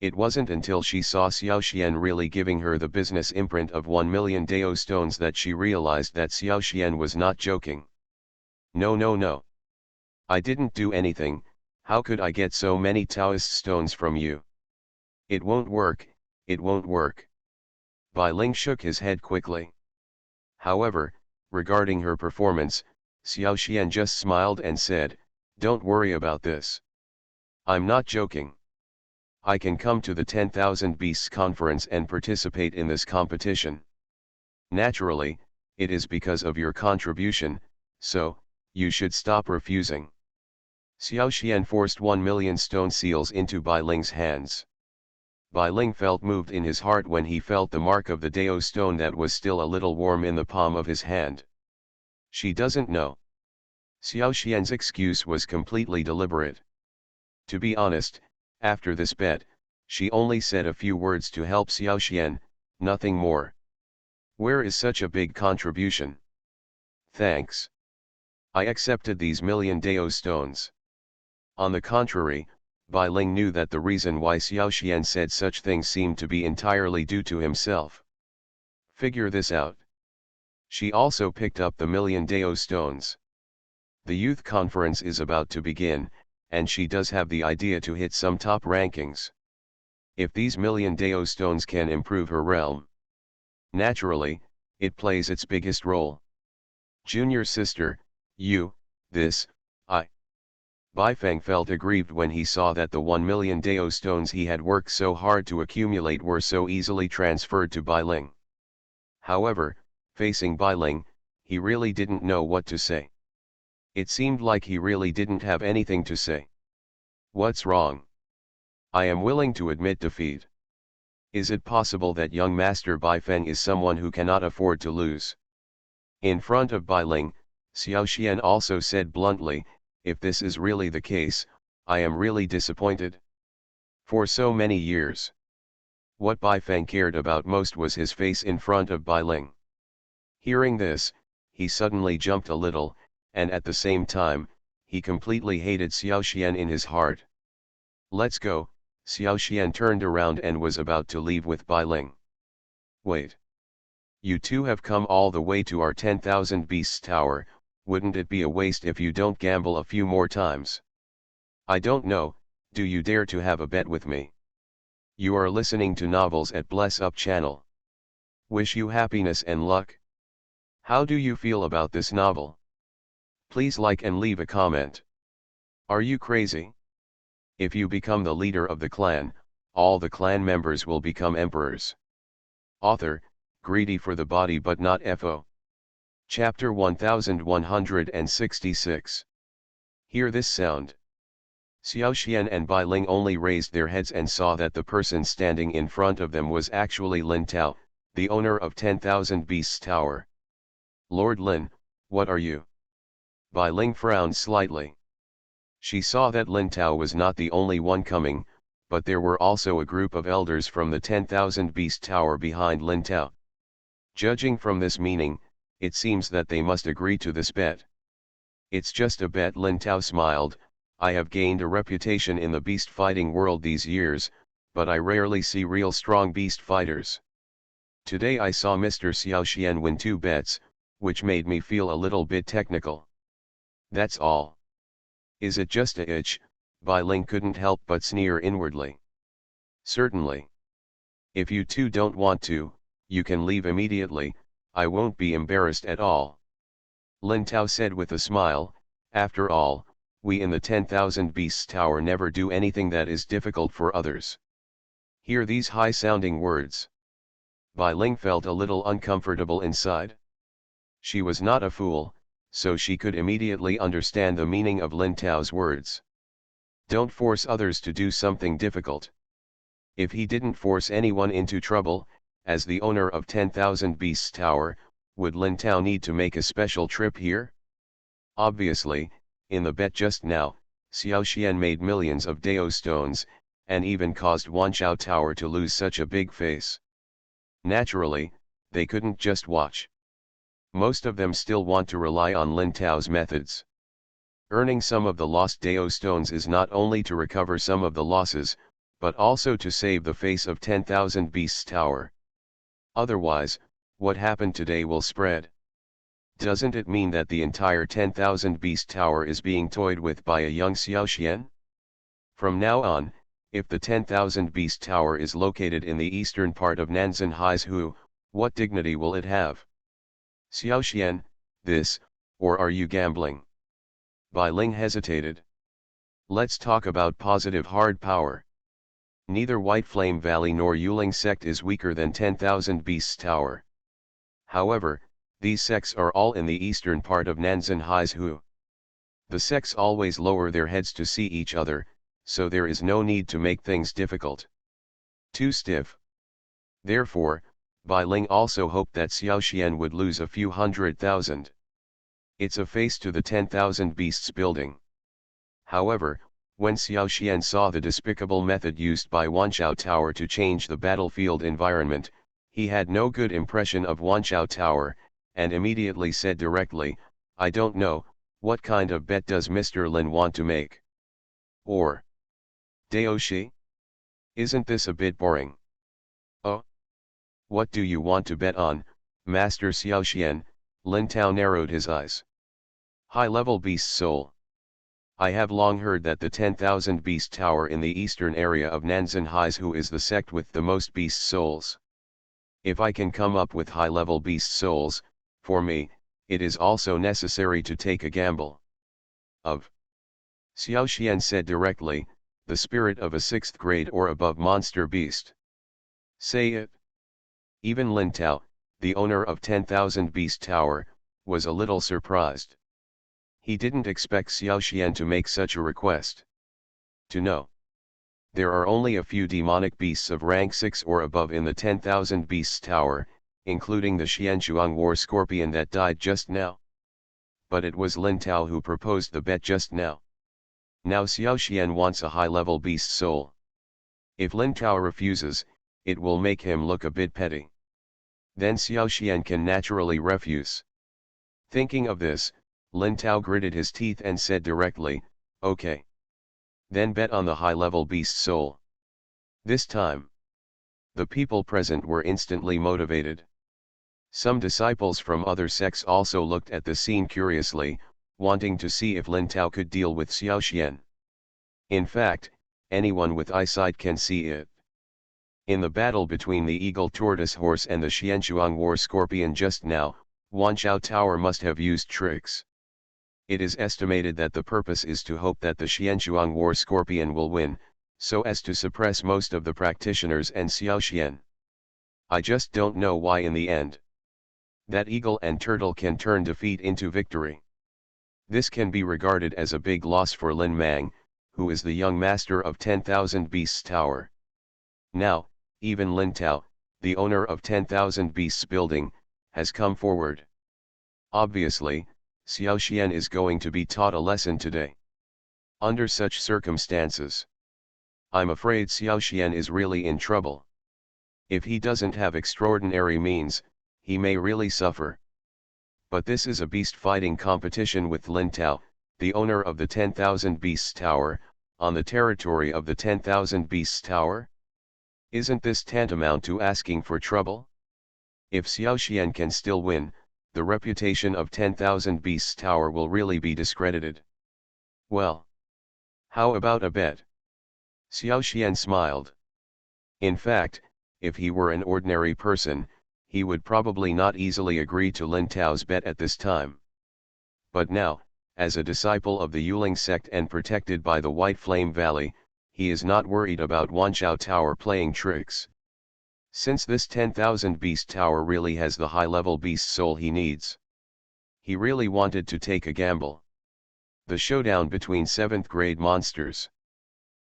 It wasn't until she saw Xiao Xian really giving her the business imprint of 1 million Dao stones that she realized that Xiao Xian was not joking. No. I didn't do anything, how could I get so many Taoist stones from you? It won't work. Bai Ling shook his head quickly. However, regarding her performance, Xiao Xian just smiled and said, "Don't worry about this. I'm not joking. I can come to the 10,000 Beasts conference and participate in this competition. Naturally, it is because of your contribution, so, you should stop refusing." Xiao Xian forced 1,000,000 stone seals into Bai Ling's hands. Bai Ling felt moved in his heart when he felt the mark of the Dao stone that was still a little warm in the palm of his hand. She doesn't know. Xiao Xian's excuse was completely deliberate. To be honest, after this bet, she only said a few words to help Xiao Xian, nothing more. Where is such a big contribution? Thanks. I accepted these 1,000,000 Dao stones. On the contrary, Bai Ling knew that the reason why Xiao Xian said such things seemed to be entirely due to himself. Figure this out. She also picked up the 1,000,000 Dao stones. The youth conference is about to begin, and she does have the idea to hit some top rankings. If these 1,000,000 Dao stones can improve her realm, naturally, it plays its biggest role. Junior sister, you, this, I. Bai Feng felt aggrieved when he saw that the 1,000,000 Dao stones he had worked so hard to accumulate were so easily transferred to Bai Ling. However, facing Bai Ling, he really didn't know what to say. It seemed like he really didn't have anything to say. What's wrong? I am willing to admit defeat. Is it possible that young Master Bai Feng is someone who cannot afford to lose? In front of Bai Ling, Xiao Xian also said bluntly, if this is really the case, I am really disappointed. For so many years, what Bai Feng cared about most was his face in front of Bai Ling. Hearing this, he suddenly jumped a little, and at the same time, he completely hated Xiao Xian in his heart. Let's go. Xiao Xian turned around and was about to leave with Bai Ling. Wait. You two have come all the way to our 10,000 Beasts Tower, wouldn't it be a waste if you don't gamble a few more times? I don't know, do you dare to have a bet with me? You are listening to Novels at Bless Up channel. Wish you happiness and luck. How do you feel about this novel? Please like and leave a comment. Are you crazy? If you become the leader of the clan, all the clan members will become emperors. Author, greedy for the body but not FO. Chapter 1166. Hear this sound. Xiao Xian and Bai Ling only raised their heads and saw that the person standing in front of them was actually Lin Tao, the owner of 10,000 Beasts Tower. Lord Lin, what are you? Bai Ling frowned slightly. She saw that Lin Tao was not the only one coming, but there were also a group of elders from the 10,000 Beast Tower behind Lin Tao. Judging from this meaning, it seems that they must agree to this bet. It's just a bet. Lin Tao smiled. I have gained a reputation in the beast fighting world these years, but I rarely see real strong beast fighters. Today I saw Mr. Xiao Xian win 2 bets, which made me feel a little bit technical. That's all. Is it just a itch? Bai Ling couldn't help but sneer inwardly. Certainly. If you two don't want to, you can leave immediately, I won't be embarrassed at all. Lin Tao said with a smile, after all, we in the 10,000 Beasts Tower never do anything that is difficult for others. Hear these high-sounding words. Bai Ling felt a little uncomfortable inside. She was not a fool, so she could immediately understand the meaning of Lin Tao's words. Don't force others to do something difficult. If he didn't force anyone into trouble, as the owner of 10,000 Beasts Tower, would Lin Tao need to make a special trip here? Obviously, in the bet just now, Xiao Xian made millions of Dao stones, and even caused Wanchao Tower to lose such a big face. Naturally, they couldn't just watch. Most of them still want to rely on Lin Tao's methods. Earning some of the lost Dao stones is not only to recover some of the losses, but also to save the face of 10,000 Beasts Tower. Otherwise, what happened today will spread. Doesn't it mean that the entire 10,000 Beast Tower is being toyed with by a young Xiao Xian? From now on, if the 10,000 Beast Tower is located in the eastern part of Nanzan Hai's Hu, What dignity will it have? Xiao Xian, this, or are you gambling? Bai Ling hesitated. Let's talk about positive hard power. Neither White Flame Valley nor Yuling sect is weaker than 10,000 Beasts Tower. However, these sects are all in the eastern part of Nanzan Heizhu. The sects always lower their heads to see each other, so there is no need to make things difficult. Too stiff. Therefore, Bai Ling also hoped that Xiao Xian would lose a few 100,000. It's a face to the 10,000 Beasts building. However, when Xiao Xian saw the despicable method used by Wanchao Tower to change the battlefield environment, he had no good impression of Wanchao Tower, and immediately said directly, I don't know, what kind of bet does Mr. Lin want to make? Or Daoshi? Isn't this a bit boring? Oh? What do you want to bet on, Master Xiao Xian? Lin Tao narrowed his eyes. High-level beast soul. I have long heard that the 10,000 beast tower in the eastern area of Nanzan Heizhu is the sect with the most beast souls. If I can come up with high-level beast souls, for me, it is also necessary to take a gamble. Of Xiao Xian said directly, the spirit of a 6th grade or above monster beast. Say it. Even Lin Tao, the owner of 10,000 beast tower, was a little surprised. He didn't expect Xiao Xian to make such a request. To know. There are only a few demonic beasts of rank 6 or above in the 10,000 beasts tower, including the Xianchuang war scorpion that died just now. But it was Lin Tao who proposed the bet just now. Now Xiao Xian wants a high-level beast soul. If Lin Tao refuses, it will make him look a bit petty. Then Xiao Xian can naturally refuse. Thinking of this, Lin Tao gritted his teeth and said directly, okay. Then bet on the high-level beast soul. This time, the people present were instantly motivated. Some disciples from other sects also looked at the scene curiously, wanting to see if Lin Tao could deal with Xiao Xian. In fact, anyone with eyesight can see it. In the battle between the eagle tortoise horse and the Xianchuang war scorpion just now, Wanchao Tower must have used tricks. It is estimated that the purpose is to hope that the Xianchuang war scorpion will win, so as to suppress most of the practitioners and Xiao Xian. I just don't know why in the end. That eagle and turtle can turn defeat into victory. This can be regarded as a big loss for Lin Mang, who is the young master of 10,000 Beasts Tower. Now, even Lin Tao, the owner of 10,000 Beasts building, has come forward. Obviously, Xiao Xian is going to be taught a lesson today. Under such circumstances, I'm afraid Xiao Xian is really in trouble. If he doesn't have extraordinary means, he may really suffer. But this is a beast fighting competition with Lin Tao, the owner of the 10,000 Beasts Tower, on the territory of the 10,000 Beasts Tower? Isn't this tantamount to asking for trouble? If Xiao Xian can still win, the reputation of 10,000 Beasts Tower will really be discredited. Well, how about a bet? Xiao Xian smiled. In fact, if he were an ordinary person, he would probably not easily agree to Lin Tao's bet at this time. But now, as a disciple of the Yuling sect and protected by the White Flame Valley, he is not worried about Wanchao Tower playing tricks. Since this 10,000 beast tower really has the high-level beast soul he needs. He really wanted to take a gamble. The showdown between 7th grade monsters.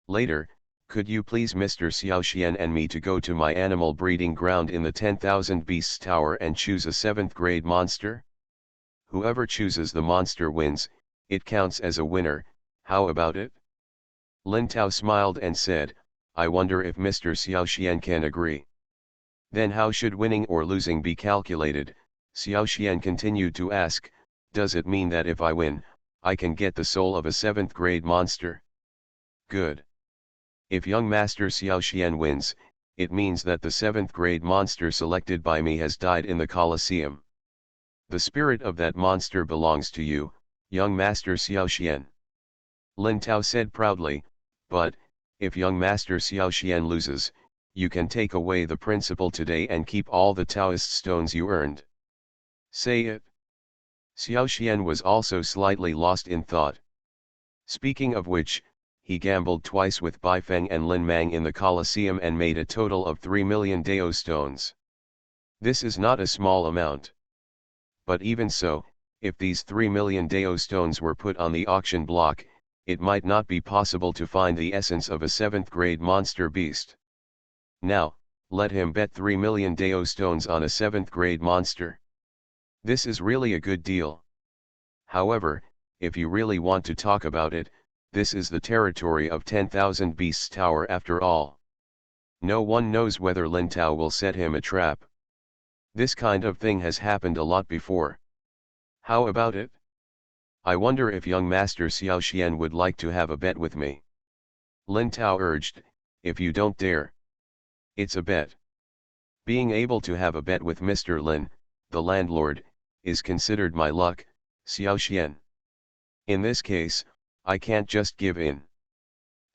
Later, could you please Mr. Xiao Xian and me to go to my animal breeding ground in the 10,000 beasts tower and choose a 7th grade monster? Whoever chooses the monster wins, it counts as a winner, how about it? Lin Tao smiled and said, I wonder if Mr. Xiao Xian can agree. Then how should winning or losing be calculated? Xiao Xian continued to ask, does it mean that if I win, I can get the soul of a 7th grade monster? Good. If young Master Xiao Xian wins, it means that the 7th grade monster selected by me has died in the Colosseum. The spirit of that monster belongs to you, young Master Xiao Xian. Lin Tao said proudly, but, if young Master Xiao Xian loses, you can take away the principal today and keep all the Taoist stones you earned. Say it. Xiao Xian was also slightly lost in thought. Speaking of which, he gambled twice with Baifeng and Lin Mang in the Colosseum and made a total of 3 million Dao stones. This is not a small amount. But even so, if these 3 million Dao stones were put on the auction block, it might not be possible to find the essence of a 7th grade monster beast. Now, let him bet 3 million Dao stones on a 7th grade monster. This is really a good deal. However, if you really want to talk about it, this is the territory of 10,000 Beasts Tower after all. No one knows whether Lin Tao will set him a trap. This kind of thing has happened a lot before. How about it? I wonder if young Master Xiao Xian would like to have a bet with me. Lin Tao urged, if you don't dare. It's a bet. Being able to have a bet with Mr. Lin, the landlord, is considered my luck, Xiao Xian. In this case, I can't just give in.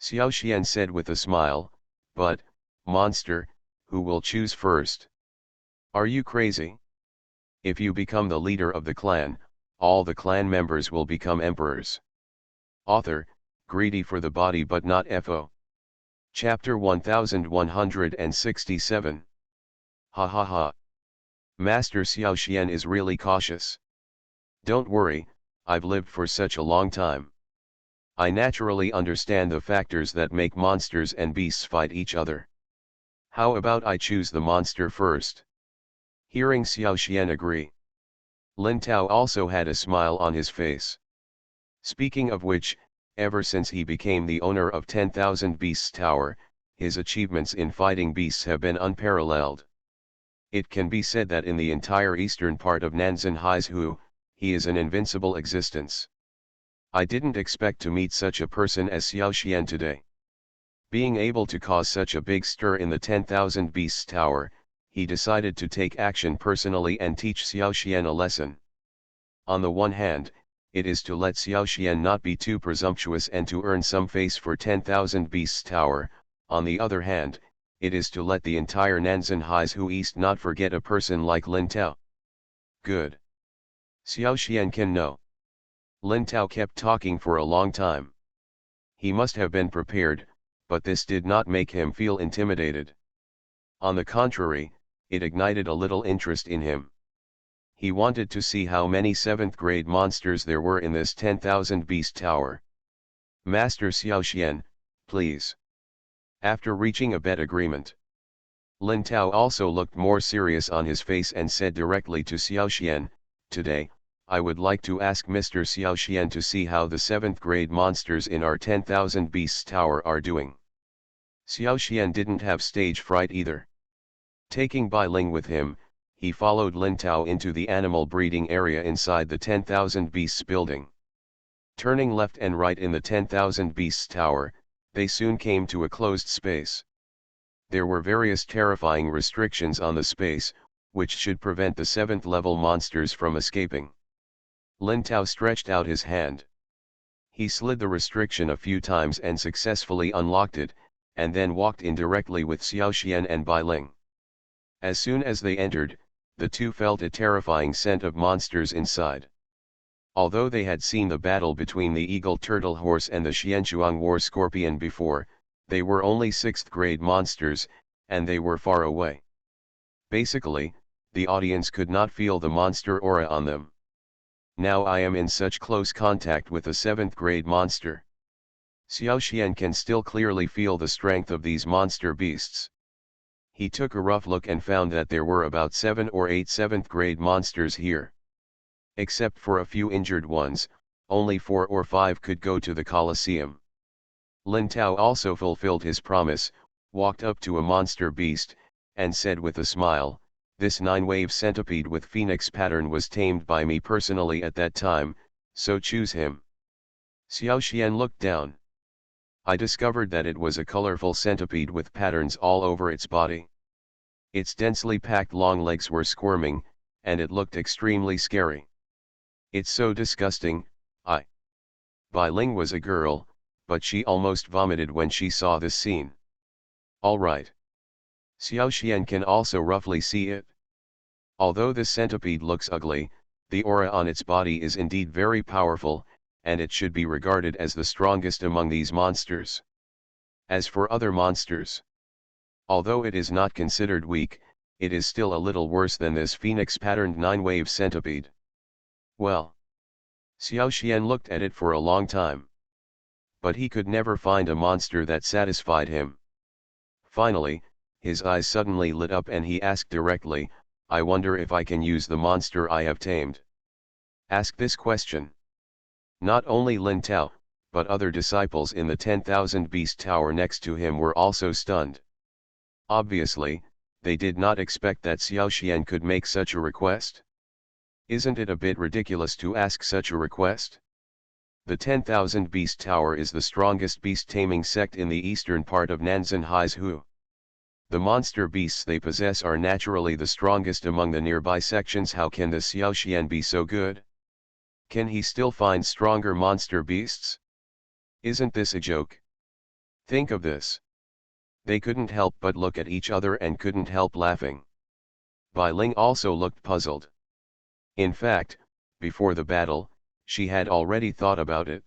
Xiao Xian said with a smile, but, monster, who will choose first? Are you crazy? If you become the leader of the clan, all the clan members will become emperors. Author, greedy for the body but not FO. Chapter 1167. Ha ha ha. Master Xiao Xian is really cautious. Don't worry, I've lived for such a long time. I naturally understand the factors that make monsters and beasts fight each other. How about I choose the monster first? Hearing Xiao Xian agree, Lin Tao also had a smile on his face. Speaking of which, ever since he became the owner of 10,000 Beasts Tower, his achievements in fighting beasts have been unparalleled. It can be said that in the entire eastern part of Nanzan Haizhu, he is an invincible existence. I didn't expect to meet such a person as Xiao Xian today. Being able to cause such a big stir in the 10,000 Beasts Tower, he decided to take action personally and teach Xiao Xian a lesson. On the one hand, it is to let Xiao Xian not be too presumptuous and to earn some face for 10,000 Beasts Tower. On the other hand, it is to let the entire Nanzan Haizhu East not forget a person like Lin Tao. Good. Xiao Xian can know. Lin Tao kept talking for a long time. He must have been prepared, but this did not make him feel intimidated. On the contrary, it ignited a little interest in him. He wanted to see how many 7th grade monsters there were in this 10,000 Beast Tower. Master Xiao Xian, please. After reaching a bet agreement, Lin Tao also looked more serious on his face and said directly to Xiao Xian, today, I would like to ask Mr. Xiao Xian to see how the 7th grade monsters in our 10,000 Beasts Tower are doing. Xiao Xian didn't have stage fright either. Taking Bai Ling with him, he followed Lin Tao into the animal breeding area inside the 10,000 Beasts building. Turning left and right in the 10,000 Beasts Tower, they soon came to a closed space. There were various terrifying restrictions on the space, which should prevent the 7th level monsters from escaping. Lin Tao stretched out his hand. He slid the restriction a few times and successfully unlocked it, and then walked in directly with Xiao Xian and Bai Ling. As soon as they entered, the two felt a terrifying scent of monsters inside. Although they had seen the battle between the Eagle Turtle Horse and the Xianchuang War Scorpion before, they were only 6th grade monsters, and they were far away. Basically, the audience could not feel the monster aura on them. Now I am in such close contact with a 7th grade monster. Xiao Xian can still clearly feel the strength of these monster beasts. He took a rough look and found that there were about 7 or 8 7th grade monsters here. Except for a few injured ones, only 4 or 5 could go to the Colosseum. Lin Tao also fulfilled his promise, walked up to a monster beast, and said with a smile, this 9-wave centipede with phoenix pattern was tamed by me personally at that time, so choose him. Xiao Xian looked down. I discovered that it was a colorful centipede with patterns all over its body. Its densely packed long legs were squirming, and it looked extremely scary. It's so disgusting. Bai Ling was a girl, but she almost vomited when she saw this scene. All right. Xiao Xian can also roughly see it. Although this centipede looks ugly, the aura on its body is indeed very powerful, and it should be regarded as the strongest among these monsters. As for other monsters, although it is not considered weak, it is still a little worse than this phoenix-patterned 9-wave centipede. Well, Xiao Xian looked at it for a long time. But he could never find a monster that satisfied him. Finally, his eyes suddenly lit up and he asked directly, I wonder if I can use the monster I have tamed. Ask this question. Not only Lin Tao, but other disciples in the 10,000 Beast Tower next to him were also stunned. Obviously, they did not expect that Xiao Xian could make such a request. Isn't it a bit ridiculous to ask such a request? The 10,000 Beast Tower is the strongest beast-taming sect in the eastern part of Nanzan Haizu. The monster beasts they possess are naturally the strongest among the nearby sections. How can the Xiao Xian be so good? Can he still find stronger monster beasts? Isn't this a joke? Think of this. They couldn't help but look at each other and couldn't help laughing. Bai Ling also looked puzzled. In fact, before the battle, she had already thought about it.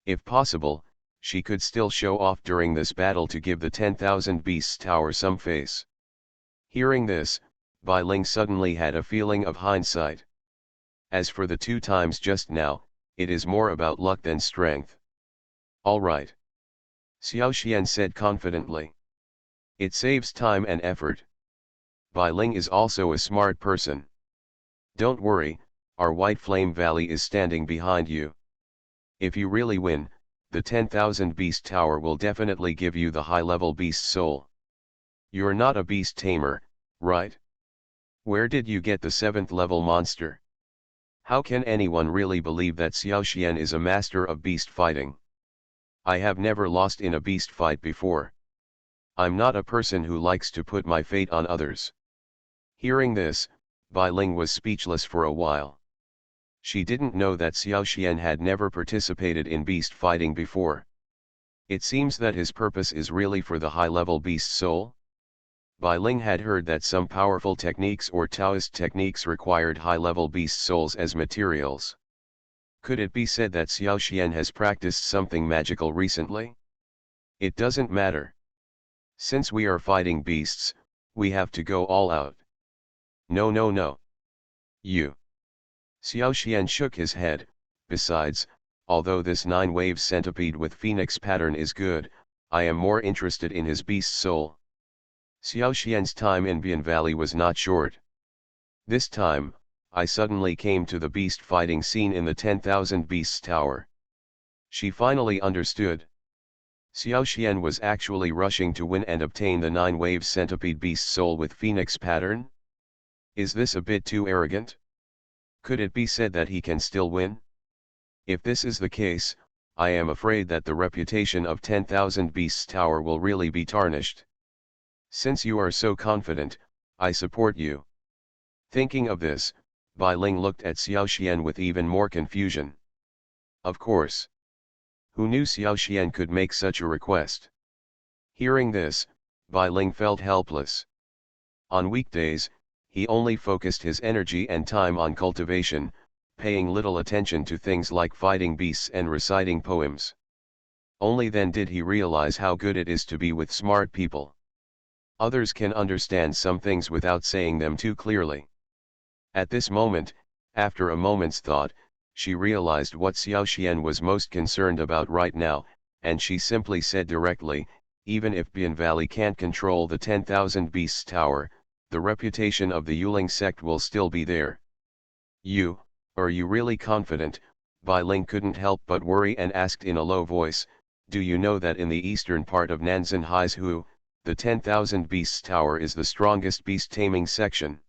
If possible, she could still show off during this battle to give the 10,000 Beasts Tower some face. Hearing this, Bai Ling suddenly had a feeling of hindsight. As for the 2 times just now, it is more about luck than strength. All right. Xiao Xian said confidently. It saves time and effort. Bai Ling is also a smart person. Don't worry, our White Flame Valley is standing behind you. If you really win, the 10,000 Beast Tower will definitely give you the high-level beast soul. You're not a beast tamer, right? Where did you get the 7th level monster? How can anyone really believe that Xiao Xian is a master of beast fighting? I have never lost in a beast fight before. I'm not a person who likes to put my fate on others. Hearing this, Bai Ling was speechless for a while. She didn't know that Xiao Xian had never participated in beast fighting before. It seems that his purpose is really for the high-level beast soul. Bai Ling had heard that some powerful techniques or Taoist techniques required high-level beast souls as materials. Could it be said that Xiao Xian has practiced something magical recently? It doesn't matter. Since we are fighting beasts, we have to go all out. No, no, no. You. Xiao Xian shook his head. Besides, although this 9-wave centipede with phoenix pattern is good, I am more interested in his beast soul. Xiao Xian's time in Bian Valley was not short. This time, I suddenly came to the beast fighting scene in the 10,000 Beasts Tower. She finally understood. Xiao Xian was actually rushing to win and obtain the 9-wave centipede beast soul with phoenix pattern? Is this a bit too arrogant? Could it be said that he can still win? If this is the case, I am afraid that the reputation of 10,000 Beasts Tower will really be tarnished. Since you are so confident, I support you. Thinking of this, Bai Ling looked at Xiao Xian with even more confusion. Of course. Who knew Xiao Xian could make such a request? Hearing this, Bai Ling felt helpless. On weekdays, he only focused his energy and time on cultivation, paying little attention to things like fighting beasts and reciting poems. Only then did he realize how good it is to be with smart people. Others can understand some things without saying them too clearly. At this moment, after a moment's thought, she realized what Xiao Xian was most concerned about right now, and she simply said directly, even if Bian Valley can't control the 10,000 Beasts Tower, the reputation of the Yuling sect will still be there. Are you really confident? Bai Ling couldn't help but worry and asked in a low voice, do you know that in the eastern part of Nanzan Haizu, the 10,000 Beasts Tower is the strongest beast-taming section?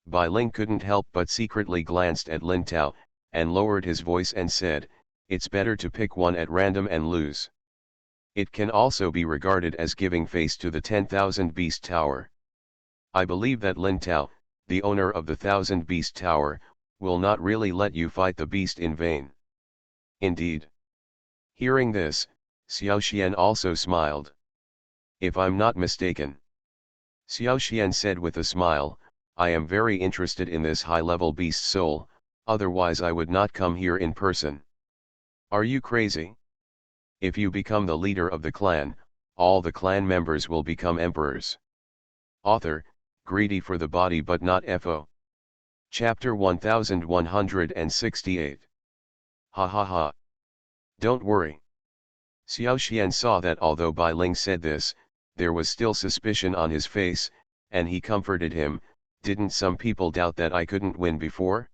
Bai Ling couldn't help but secretly glanced at Lin Tao, and lowered his voice and said, it's better to pick one at random and lose. It can also be regarded as giving face to the 10,000 Beast Tower. I believe that Lin Tao, the owner of the 1,000 Beast Tower, will not really let you fight the beast in vain. Indeed. Hearing this, Xiao Xian also smiled. If I'm not mistaken, Xiao Xian said with a smile, I am very interested in this high-level beast soul, otherwise I would not come here in person. Are you crazy? If you become the leader of the clan, all the clan members will become emperors. Author, greedy for the body but not FO. Chapter 1168. Ha ha ha. Don't worry. Xiao Xian saw that although Bai Ling said this, there was still suspicion on his face, and he comforted him, didn't some people doubt that I couldn't win before?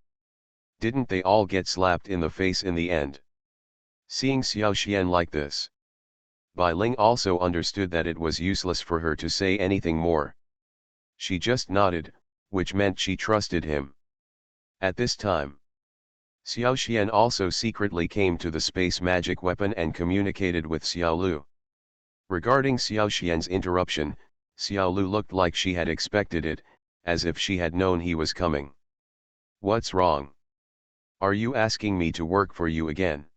Didn't they all get slapped in the face in the end? Seeing Xiao Xian like this, Bai Ling also understood that it was useless for her to say anything more. She just nodded, which meant she trusted him. At this time, Xiao Xian also secretly came to the space magic weapon and communicated with Xiao Lu. Regarding Xiao Xian's interruption, Xiao Lu looked like she had expected it, as if she had known he was coming. What's wrong? Are you asking me to work for you again?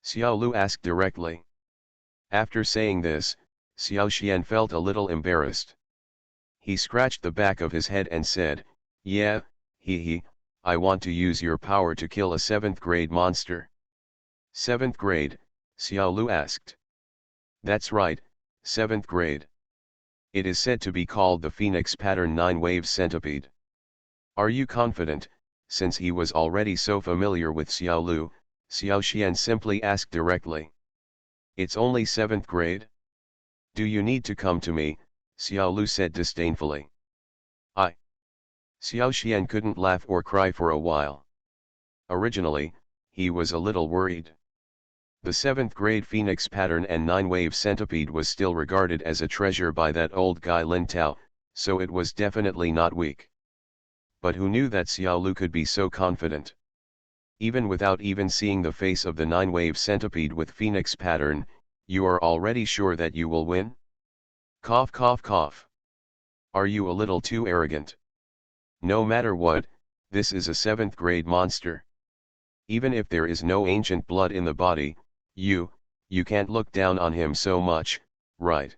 Xiao Lu asked directly. After saying this, Xiao Xian felt a little embarrassed. He scratched the back of his head and said, yeah, I want to use your power to kill a 7th grade monster. 7th grade, Xiao Lu asked. That's right, 7th grade. It is said to be called the Phoenix Pattern 9-Wave Centipede. Are you confident? Since he was already so familiar with Xiao Lu, Xiao Xian simply asked directly. It's only 7th grade? Do you need to come to me? Xiao Lu said disdainfully. Xiao Xian couldn't laugh or cry for a while. Originally, he was a little worried. The 7th grade Phoenix Pattern and 9-Wave Centipede was still regarded as a treasure by that old guy Lin Tao, so it was definitely not weak. But who knew that Xiao Lu could be so confident? Even without even seeing the face of the 9-Wave Centipede with Phoenix Pattern, you are already sure that you will win? Cough cough cough. Are you a little too arrogant? No matter what, this is a 7th grade monster. Even if there is no ancient blood in the body, you can't look down on him so much, right?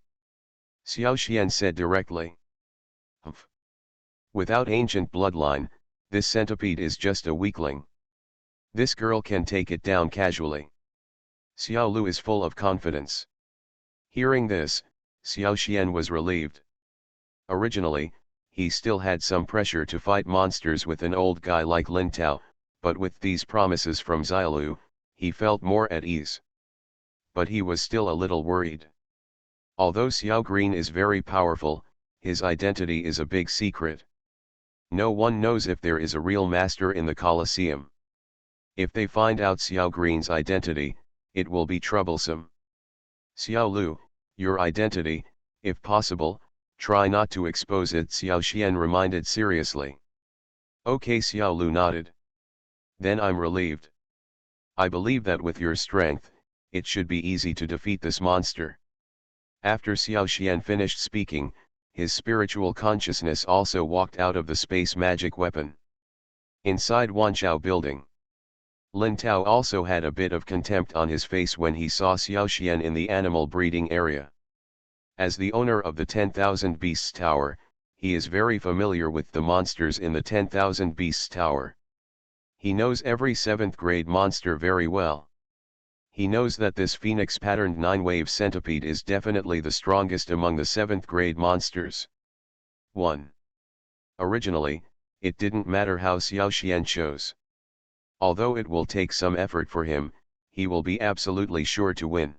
Xiao Xian said directly. Humph. Without ancient bloodline, this centipede is just a weakling. This girl can take it down casually. Xiao Lu is full of confidence. Hearing this, Xiao Xian was relieved. Originally, he still had some pressure to fight monsters with an old guy like Lin Tao, but with these promises from Xiaolu, he felt more at ease. But he was still a little worried. Although Xiao Green is very powerful, his identity is a big secret. No one knows if there is a real master in the Colosseum. If they find out Xiao Green's identity, it will be troublesome. Xiao Lu, your identity, if possible, try not to expose it, Xiao Xian reminded seriously. Okay, Xiao Lu nodded. Then I'm relieved. I believe that with your strength, it should be easy to defeat this monster. After Xiao Xian finished speaking, his spiritual consciousness also walked out of the space magic weapon. Inside Wanchao building, Lin Tao also had a bit of contempt on his face when he saw Xiao Xian in the animal breeding area. As the owner of the 10,000 Beasts Tower, he is very familiar with the monsters in the 10,000 Beasts Tower. He knows every 7th grade monster very well. He knows that this phoenix-patterned 9-wave centipede is definitely the strongest among the 7th grade monsters. 1. Originally, it didn't matter how Xiao Xian chose. Although it will take some effort for him, he will be absolutely sure to win.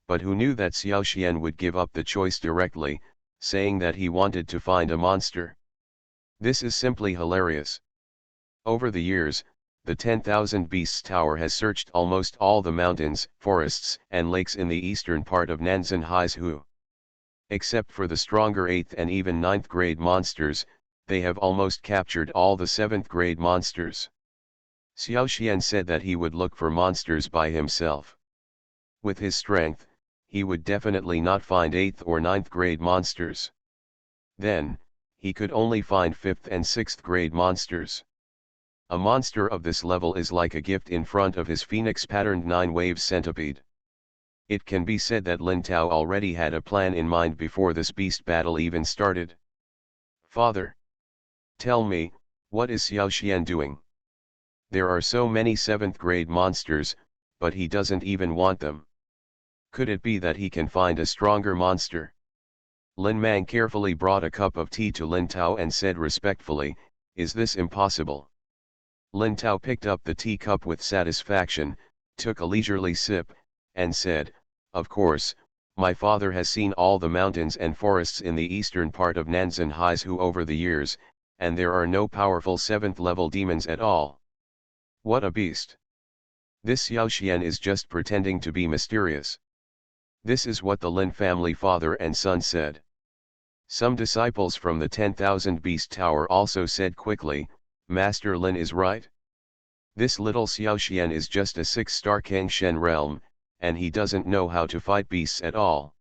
But who knew that Xiao Xian would give up the choice directly, saying that he wanted to find a monster? This is simply hilarious. Over the years, the 10,000 Beasts Tower has searched almost all the mountains, forests, and lakes in the eastern part of Nanzan Haizhu. Except for the stronger 8th and even 9th grade monsters, they have almost captured all the 7th grade monsters. Xiao Xian said that he would look for monsters by himself. With his strength, he would definitely not find 8th or 9th grade monsters. Then, he could only find 5th and 6th grade monsters. A monster of this level is like a gift in front of his phoenix-patterned 9-wave centipede. It can be said that Lin Tao already had a plan in mind before this beast battle even started. Father, tell me, what is Xiao Xian doing? There are so many 7th grade monsters, but he doesn't even want them. Could it be that he can find a stronger monster? Lin Mang carefully brought a cup of tea to Lin Tao and said respectfully, "Is this impossible?" Lin Tao picked up the teacup with satisfaction, took a leisurely sip, and said, "Of course, my father has seen all the mountains and forests in the eastern part of Nanzan Haizhu over the years, and there are no powerful 7th level demons at all. What a beast! This Xiao Xian is just pretending to be mysterious." This is what the Lin family father and son said. Some disciples from the 10,000 Beast Tower also said quickly, "Master Lin is right. This little Xiao Xian is just a 6-star Kangshen realm, and he doesn't know how to fight beasts at all.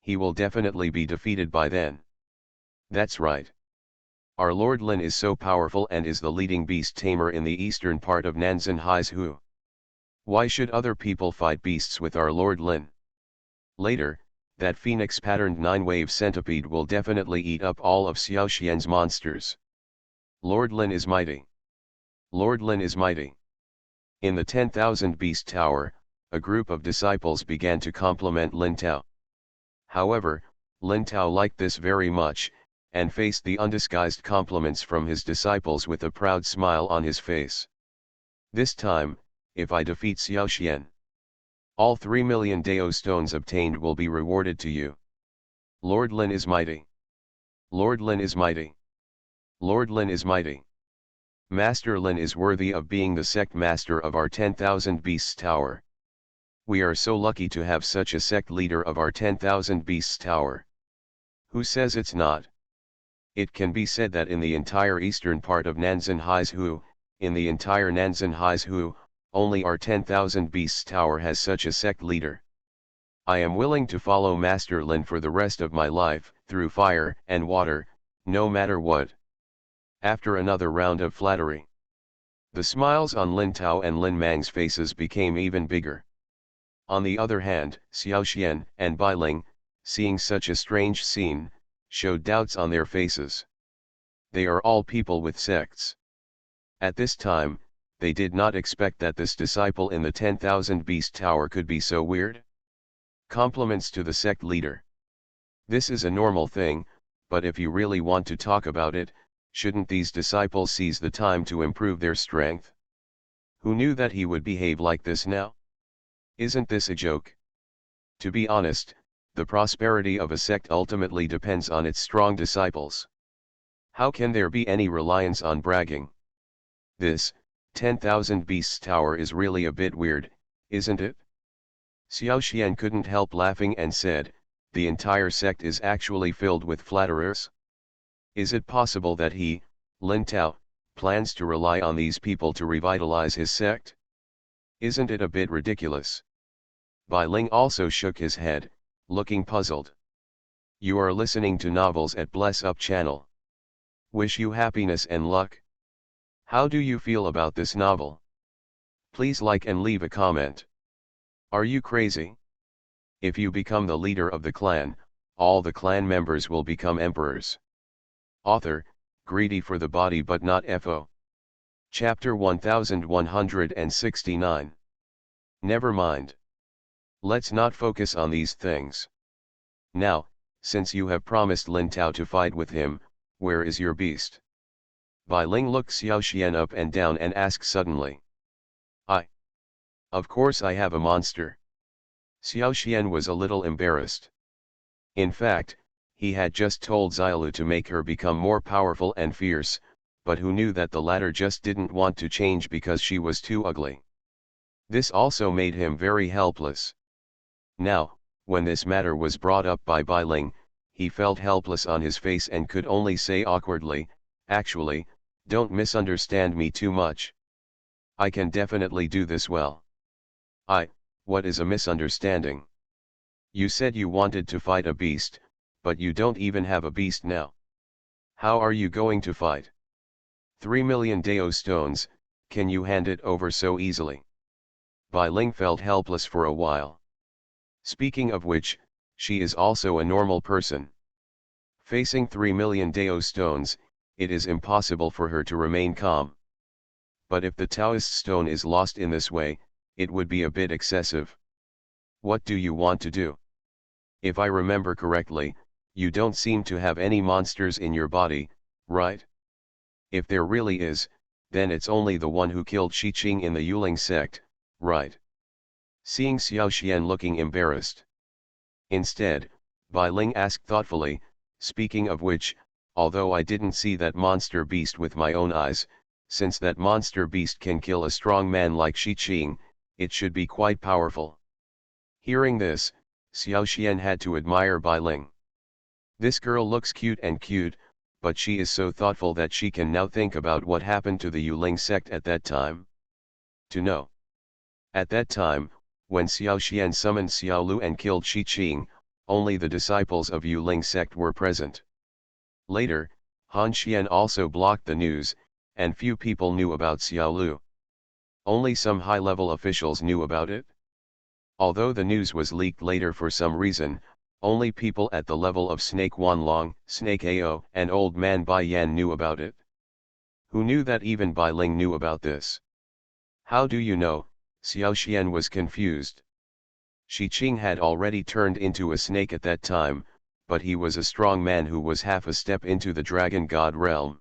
He will definitely be defeated by then." That's right. Our Lord Lin is so powerful and is the leading beast tamer in the eastern part of Nanzan Haizhu. Why should other people fight beasts with our Lord Lin? Later, that phoenix-patterned 9-wave centipede will definitely eat up all of Xiao Xian's monsters. Lord Lin is mighty. Lord Lin is mighty. In the 10,000 Beast Tower, a group of disciples began to compliment Lin Tao. However, Lin Tao liked this very much, and faced the undisguised compliments from his disciples with a proud smile on his face. "This time, if I defeat Xiao Xian, all 3 million Dao stones obtained will be rewarded to you. Lord Lin is mighty. Lord Lin is mighty. Lord Lin is mighty. Master Lin is worthy of being the sect master of our 10,000 Beasts Tower. We are so lucky to have such a sect leader of our 10,000 Beasts Tower. Who says it's not?" It can be said that in the entire eastern part of Nanzan Haizhu, in the entire Nanzan Haizhu, only our 10,000 Beasts Tower has such a sect leader. I am willing to follow Master Lin for the rest of my life, through fire and water, no matter what. After another round of flattery, the smiles on Lin Tao and Lin Mang's faces became even bigger. On the other hand, Xiao Xian and Bai Ling, seeing such a strange scene, showed doubts on their faces. They are all people with sects. At this time, they did not expect that this disciple in the 10,000 Beast Tower could be so weird. Compliments to the sect leader. This is a normal thing, but if you really want to talk about it, shouldn't these disciples seize the time to improve their strength? Who knew that he would behave like this now? Isn't this a joke? To be honest, the prosperity of a sect ultimately depends on its strong disciples. How can there be any reliance on bragging? This 10,000 Beasts Tower is really a bit weird, isn't it? Xiao Xian couldn't help laughing and said, "The entire sect is actually filled with flatterers? Is it possible that he, Lin Tao, plans to rely on these people to revitalize his sect? Isn't it a bit ridiculous?" Bai Ling also shook his head, looking puzzled. You are listening to Novels at Bless Up channel. Wish you happiness and luck. How do you feel about this novel? Please like and leave a comment. Are you crazy? If you become the leader of the clan, all the clan members will become emperors. Author, greedy for the body but not FO. Chapter 1169. Never mind. Let's not focus on these things. Now, since you have promised Lin Tao to fight with him, where is your beast? Bai Ling looked Xiao Xian up and down and asked suddenly. Of course I have a monster. Xiao Xian was a little embarrassed. In fact, he had just told Xiaolu to make her become more powerful and fierce, but who knew that the latter just didn't want to change because she was too ugly. This also made him very helpless. Now, when this matter was brought up by Bai Ling, he felt helpless on his face and could only say awkwardly, "Actually, don't misunderstand me too much. I can definitely do this well." What is a misunderstanding? You said you wanted to fight a beast, but you don't even have a beast now. How are you going to fight? 3 million Dao stones, can you hand it over so easily? Bai Ling felt helpless for a while. Speaking of which, she is also a normal person. Facing 3 million Dao stones, it is impossible for her to remain calm. But if the Taoist stone is lost in this way, it would be a bit excessive. What do you want to do? If I remember correctly, you don't seem to have any monsters in your body, right? If there really is, then it's only the one who killed Xiqing in the Yuling sect, right? Seeing Xiao Xian looking embarrassed. Instead, Bai Ling asked thoughtfully, speaking of which, although I didn't see that monster beast with my own eyes, since that monster beast can kill a strong man like Xiqing, it should be quite powerful. Hearing this, Xiao Xian had to admire Bai Ling. This girl looks cute, but she is so thoughtful that she can now think about what happened to the Yuling sect at that time. To know. At that time, when Xiao Xian summoned Xiao Lu and killed Xiqing, only the disciples of Yuling sect were present. Later, Han Xian also blocked the news, and few people knew about Xiao Lu. Only some high-level officials knew about it. Although the news was leaked later for some reason, only people at the level of Snake Wanlong, Snake Ao, and Old Man Bai Yan knew about it. Who knew that even Bai Ling knew about this? How do you know? Xiao Xian was confused. Xiqing had already turned into a snake at that time, but he was a strong man who was half a step into the dragon god realm.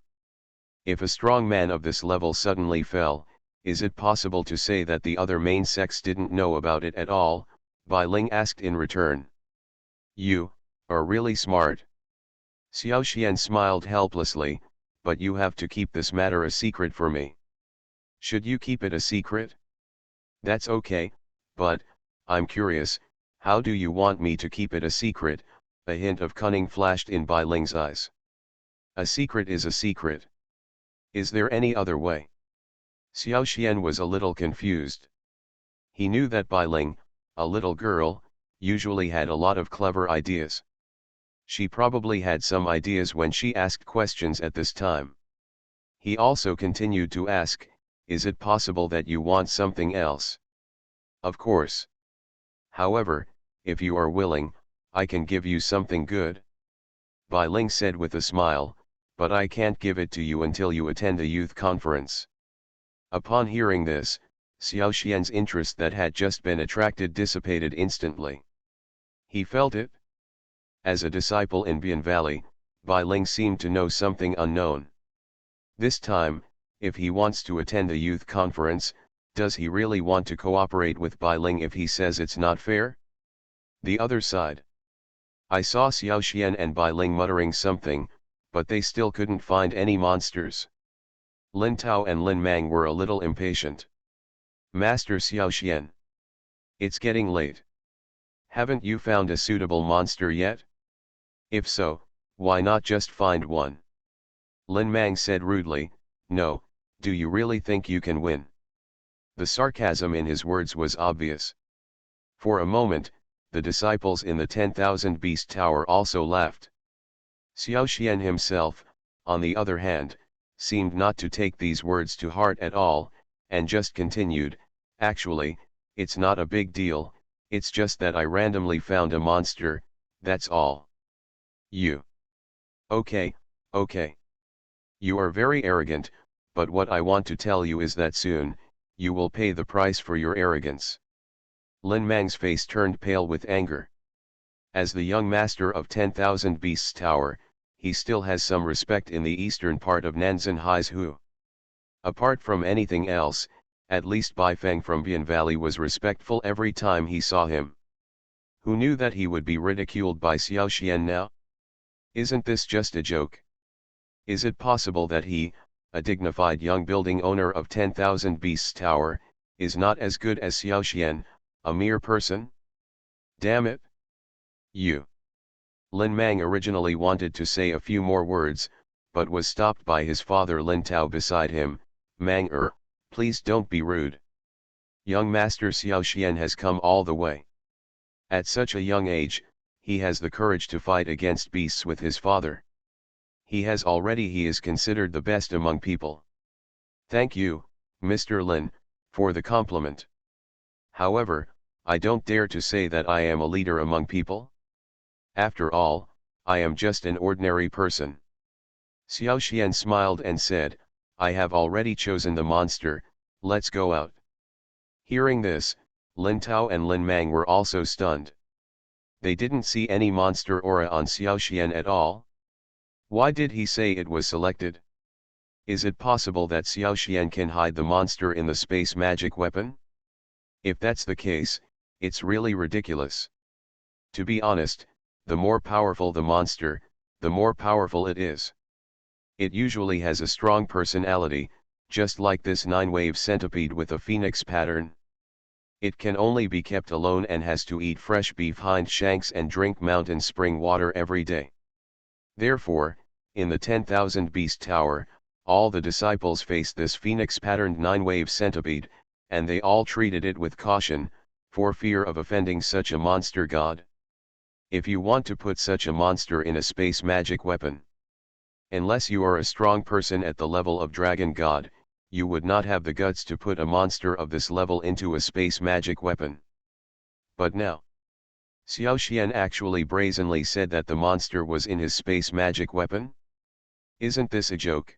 If a strong man of this level suddenly fell, is it possible to say that the other main sects didn't know about it at all? Bai Ling asked in return. You are really smart. Xiao Xian smiled helplessly, but you have to keep this matter a secret for me. Should you keep it a secret? That's okay, but, I'm curious, how do you want me to keep it a secret? A hint of cunning flashed in Bai Ling's eyes. A secret is a secret. Is there any other way? Xiao Xian was a little confused. He knew that Bai Ling, a little girl, usually had a lot of clever ideas. She probably had some ideas when she asked questions at this time. He also continued to ask, is it possible that you want something else? Of course. However, if you are willing, I can give you something good. Bai Ling said with a smile, but I can't give it to you until you attend a youth conference. Upon hearing this, Xiao Xian's interest that had just been attracted dissipated instantly. He felt it. As a disciple in Bian Valley, Bai Ling seemed to know something unknown. This time, if he wants to attend a youth conference, does he really want to cooperate with Bai Ling if he says it's not fair? The other side. I saw Xiao Xian and Bai Ling muttering something, but they still couldn't find any monsters. Lin Tao and Lin Mang were a little impatient. Master Xiao Xian. It's getting late. Haven't you found a suitable monster yet? If so, why not just find one? Lin Mang said rudely, no, do you really think you can win? The sarcasm in his words was obvious. For a moment, the disciples in the 10,000 Beast Tower also laughed. Xiao Xian himself, on the other hand, seemed not to take these words to heart at all, and just continued, actually, it's not a big deal, it's just that I randomly found a monster, that's all. You. Okay, okay. You are very arrogant, but what I want to tell you is that soon, you will pay the price for your arrogance. Lin Mang's face turned pale with anger. As the young master of 10,000 Beasts Tower, he still has some respect in the eastern part of Nanzan Haizu. Apart from anything else, at least Bai Feng from Bian Valley was respectful every time he saw him. Who knew that he would be ridiculed by Xiao Xian now? Isn't this just a joke? Is it possible that he, a dignified young building owner of 10,000 Beasts Tower, is not as good as Xiao Xian, a mere person? Damn it! You. Lin Mang originally wanted to say a few more words, but was stopped by his father Lin Tao beside him. Mang please don't be rude. Young Master Xiao Xian has come all the way. At such a young age, he has the courage to fight against beasts with his father. He is considered the best among people. Thank you, Mr. Lin, for the compliment. However, I don't dare to say that I am a leader among people. After all, I am just an ordinary person. Xiao Xian smiled and said, I have already chosen the monster, let's go out. Hearing this, Lin Tao and Lin Mang were also stunned. They didn't see any monster aura on Xiao Xian at all. Why did he say it was selected? Is it possible that Xiao Xian can hide the monster in the space magic weapon? If that's the case, it's really ridiculous. To be honest, the more powerful the monster, the more powerful it is. It usually has a strong personality, just like this 9-wave centipede with a phoenix pattern. It can only be kept alone and has to eat fresh beef hind shanks and drink mountain spring water every day. Therefore, in the 10,000 Beast Tower, all the disciples faced this phoenix-patterned 9-wave centipede, and they all treated it with caution, for fear of offending such a monster god. If you want to put such a monster in a space magic weapon, unless you are a strong person at the level of dragon god, you would not have the guts to put a monster of this level into a space magic weapon. But now, Xiao Xian actually brazenly said that the monster was in his space magic weapon? Isn't this a joke?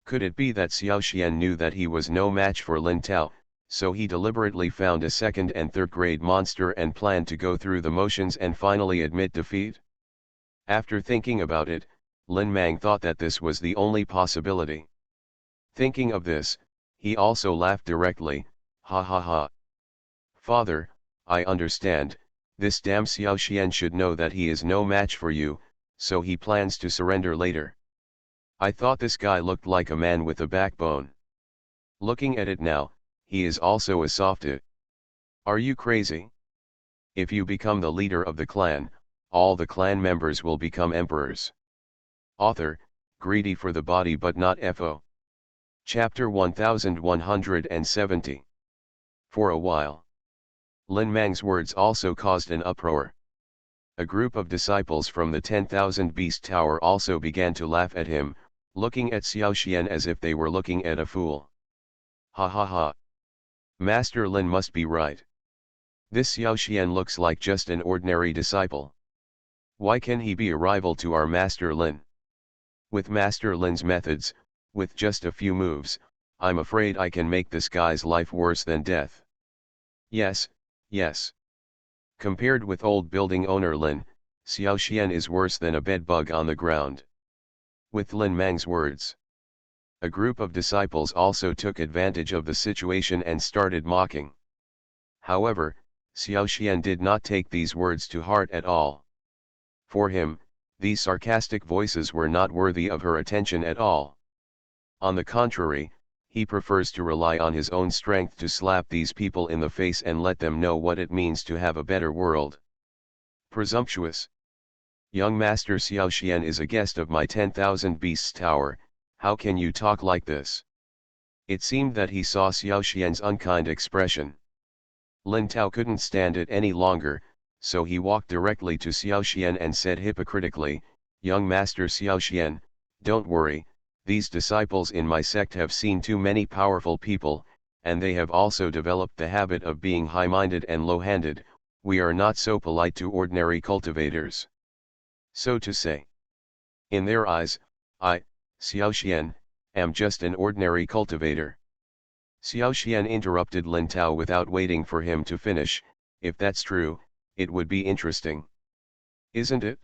Could it be that Xiao Xian knew that he was no match for Lin Tao, so he deliberately found a second and third grade monster and planned to go through the motions and finally admit defeat? After thinking about it, Lin Mang thought that this was the only possibility. Thinking of this, he also laughed directly, ha ha ha. Father, I understand, this damn Xiao Xian should know that he is no match for you, so he plans to surrender later. I thought this guy looked like a man with a backbone. Looking at it now, he is also a softie. Are you crazy? If you become the leader of the clan, all the clan members will become emperors. Author, greedy for the body but not FO. Chapter 1170. For a while, Lin Mang's words also caused an uproar. A group of disciples from the 10,000 Beast Tower also began to laugh at him, looking at Xiao Xian as if they were looking at a fool. Ha ha ha. Master Lin must be right. This Xiao Xian looks like just an ordinary disciple. Why can he be a rival to our Master Lin? With Master Lin's methods, with just a few moves, I'm afraid I can make this guy's life worse than death. Yes, yes. Compared with old building owner Lin, Xiao Xian is worse than a bedbug on the ground. With Lin Mang's words, a group of disciples also took advantage of the situation and started mocking. However, Xiao Xian did not take these words to heart at all. For him, these sarcastic voices were not worthy of her attention at all. On the contrary, he prefers to rely on his own strength to slap these people in the face and let them know what it means to have a better world. Presumptuous. Young Master Xiao Xian is a guest of my 10,000 Beasts Tower, how can you talk like this? It seemed that he saw Xiao Xian's unkind expression. Lin Tao couldn't stand it any longer, so he walked directly to Xiao Xian and said hypocritically, Young Master Xiao Xian, don't worry, these disciples in my sect have seen too many powerful people, and they have also developed the habit of being high-minded and low-handed, we are not so polite to ordinary cultivators. So to say, in their eyes, I, Xiao Xian, am just an ordinary cultivator. Xiao Xian interrupted Lin Tao without waiting for him to finish, if that's true, it would be interesting. Isn't it?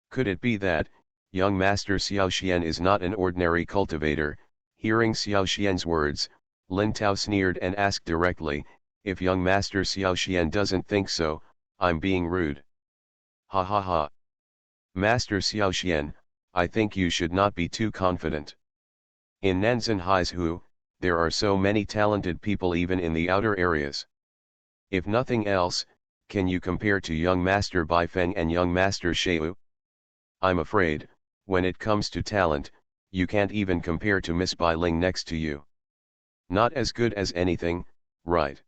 Could it be that, young Master Xiao Xian is not an ordinary cultivator? Hearing Xiao Xian's words, Lin Tao sneered and asked directly, if young Master Xiao Xian doesn't think so, I'm being rude. Ha ha ha. Master Xiao Xian, I think you should not be too confident. In Nanzan Haizhu, there are so many talented people even in the outer areas. If nothing else, can you compare to young Master Baifeng and young Master Sheu? I'm afraid, when it comes to talent, you can't even compare to Miss Bai Ling next to you. Not as good as anything, right?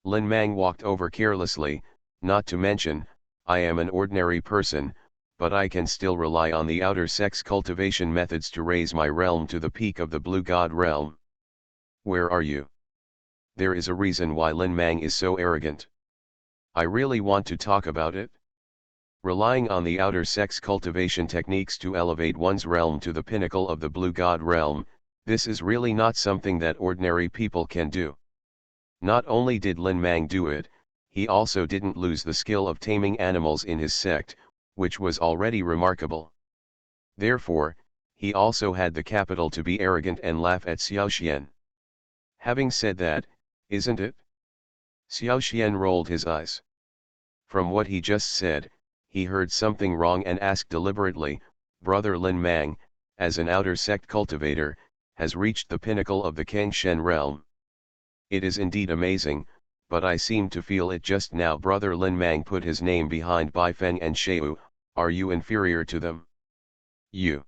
Lin Mang walked over carelessly, not to mention, I am an ordinary person, but I can still rely on the outer sex cultivation methods to raise my realm to the peak of the Blue God realm. Where are you? There is a reason why Lin Mang is so arrogant. I really want to talk about it. Relying on the outer sex cultivation techniques to elevate one's realm to the pinnacle of the blue god realm, this is really not something that ordinary people can do. Not only did Lin Mang do it, he also didn't lose the skill of taming animals in his sect, which was already remarkable. Therefore, he also had the capital to be arrogant and laugh at Xiao Xian. Having said that, isn't it? Xiao Xian rolled his eyes. From what he just said, he heard something wrong and asked deliberately, Brother Lin Mang, as an outer sect cultivator, has reached the pinnacle of the Kangshen realm. It is indeed amazing, but I seem to feel it just now. Brother Lin Mang put his name behind Bai Feng and Sheu. Are you inferior to them? You.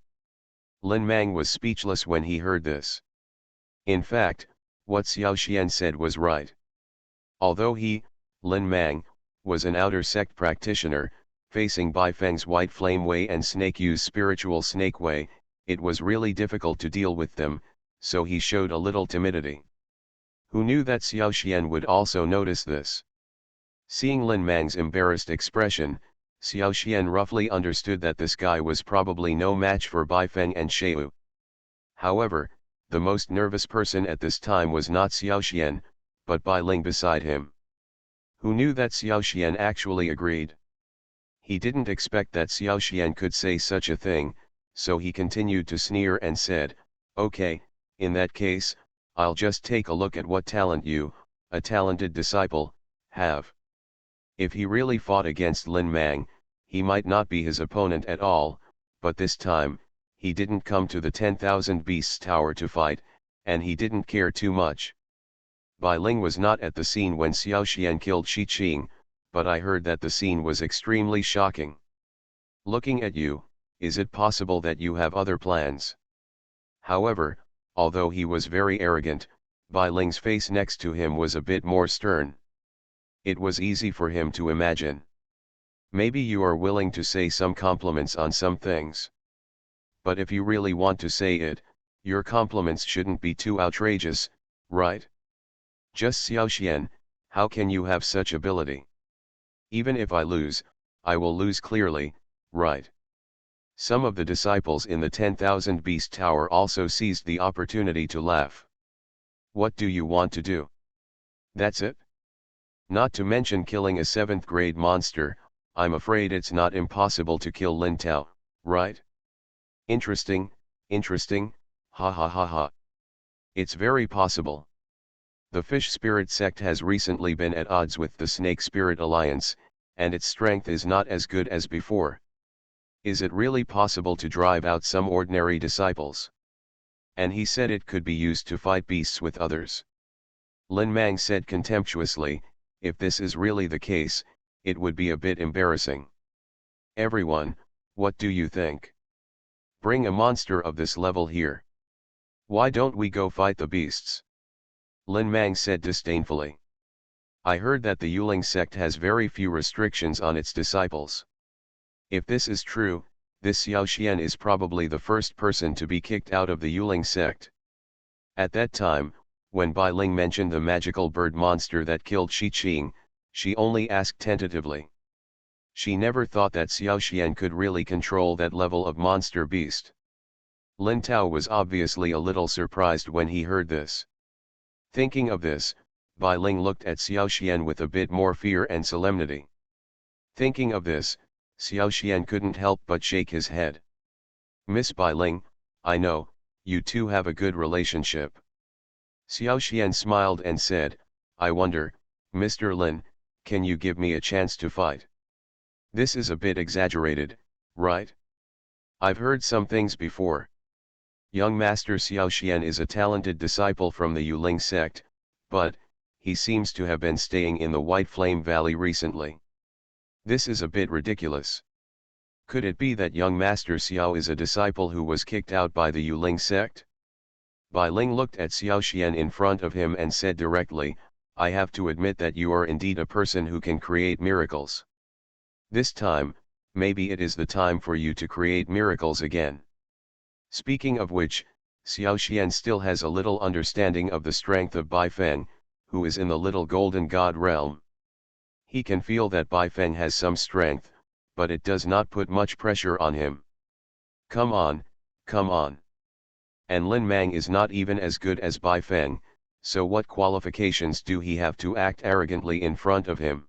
Lin Mang was speechless when he heard this. In fact, what Xiao Xian said was right. Although he, Lin Mang, was an outer sect practitioner, facing Bai Feng's White Flame Way and Snake Yu's Spiritual Snake Way, it was really difficult to deal with them, so he showed a little timidity. Who knew that Xiao Xian would also notice this? Seeing Lin Mang's embarrassed expression, Xiao Xian roughly understood that this guy was probably no match for Bai Feng and Sheu. However, the most nervous person at this time was not Xiao Xian, but Bai Ling beside him. Who knew that Xiao Xian actually agreed? He didn't expect that Xiao Xian could say such a thing, so he continued to sneer and said, okay, in that case, I'll just take a look at what talent you, a talented disciple, have. If he really fought against Lin Mang, he might not be his opponent at all, but this time, he didn't come to the 10,000 Beasts Tower to fight, and he didn't care too much. Bai Ling was not at the scene when Xiao Xian killed Shi Qing, but I heard that the scene was extremely shocking. Looking at you, is it possible that you have other plans? However, although he was very arrogant, Bai Ling's face next to him was a bit more stern. It was easy for him to imagine. Maybe you are willing to say some compliments on some things. But if you really want to say it, your compliments shouldn't be too outrageous, right? Just Xiao Xian, how can you have such ability? Even if I lose, I will lose clearly, right? Some of the disciples in the 10,000 Beast Tower also seized the opportunity to laugh. What do you want to do? That's it? Not to mention killing a 7th grade monster, I'm afraid it's not impossible to kill Lin Tao, right? Interesting, interesting, ha ha ha ha. It's very possible. The Fish Spirit sect has recently been at odds with the Snake Spirit Alliance, and its strength is not as good as before. Is it really possible to drive out some ordinary disciples? And he said it could be used to fight beasts with others. Lin Mang said contemptuously, if this is really the case, it would be a bit embarrassing. Everyone, what do you think? Bring a monster of this level here. Why don't we go fight the beasts? Lin Mang said disdainfully. I heard that the Yuling sect has very few restrictions on its disciples. If this is true, this Xiao Xian is probably the first person to be kicked out of the Yuling sect. At that time, when Bai Ling mentioned the magical bird monster that killed Shi Qing, she only asked tentatively. She never thought that Xiao Xian could really control that level of monster beast. Lin Tao was obviously a little surprised when he heard this. Thinking of this, Bai Ling looked at Xiao Xian with a bit more fear and solemnity. Thinking of this, Xiao Xian couldn't help but shake his head. Miss Bai Ling, I know, you two have a good relationship. Xiao Xian smiled and said, I wonder, Mr. Lin, can you give me a chance to fight? This is a bit exaggerated, right? I've heard some things before. Young Master Xiao Xian is a talented disciple from the Yuling sect, but, he seems to have been staying in the White Flame Valley recently. This is a bit ridiculous. Could it be that young Master Xiao is a disciple who was kicked out by the Yuling sect? Bai Ling looked at Xiao Xian in front of him and said directly, I have to admit that you are indeed a person who can create miracles. This time, maybe it is the time for you to create miracles again. Speaking of which, Xiao Xian still has a little understanding of the strength of Bai Feng, who is in the little golden god realm. He can feel that Bai Feng has some strength, but it does not put much pressure on him. Come on, come on. And Lin Mang is not even as good as Bai Feng, so what qualifications do he have to act arrogantly in front of him?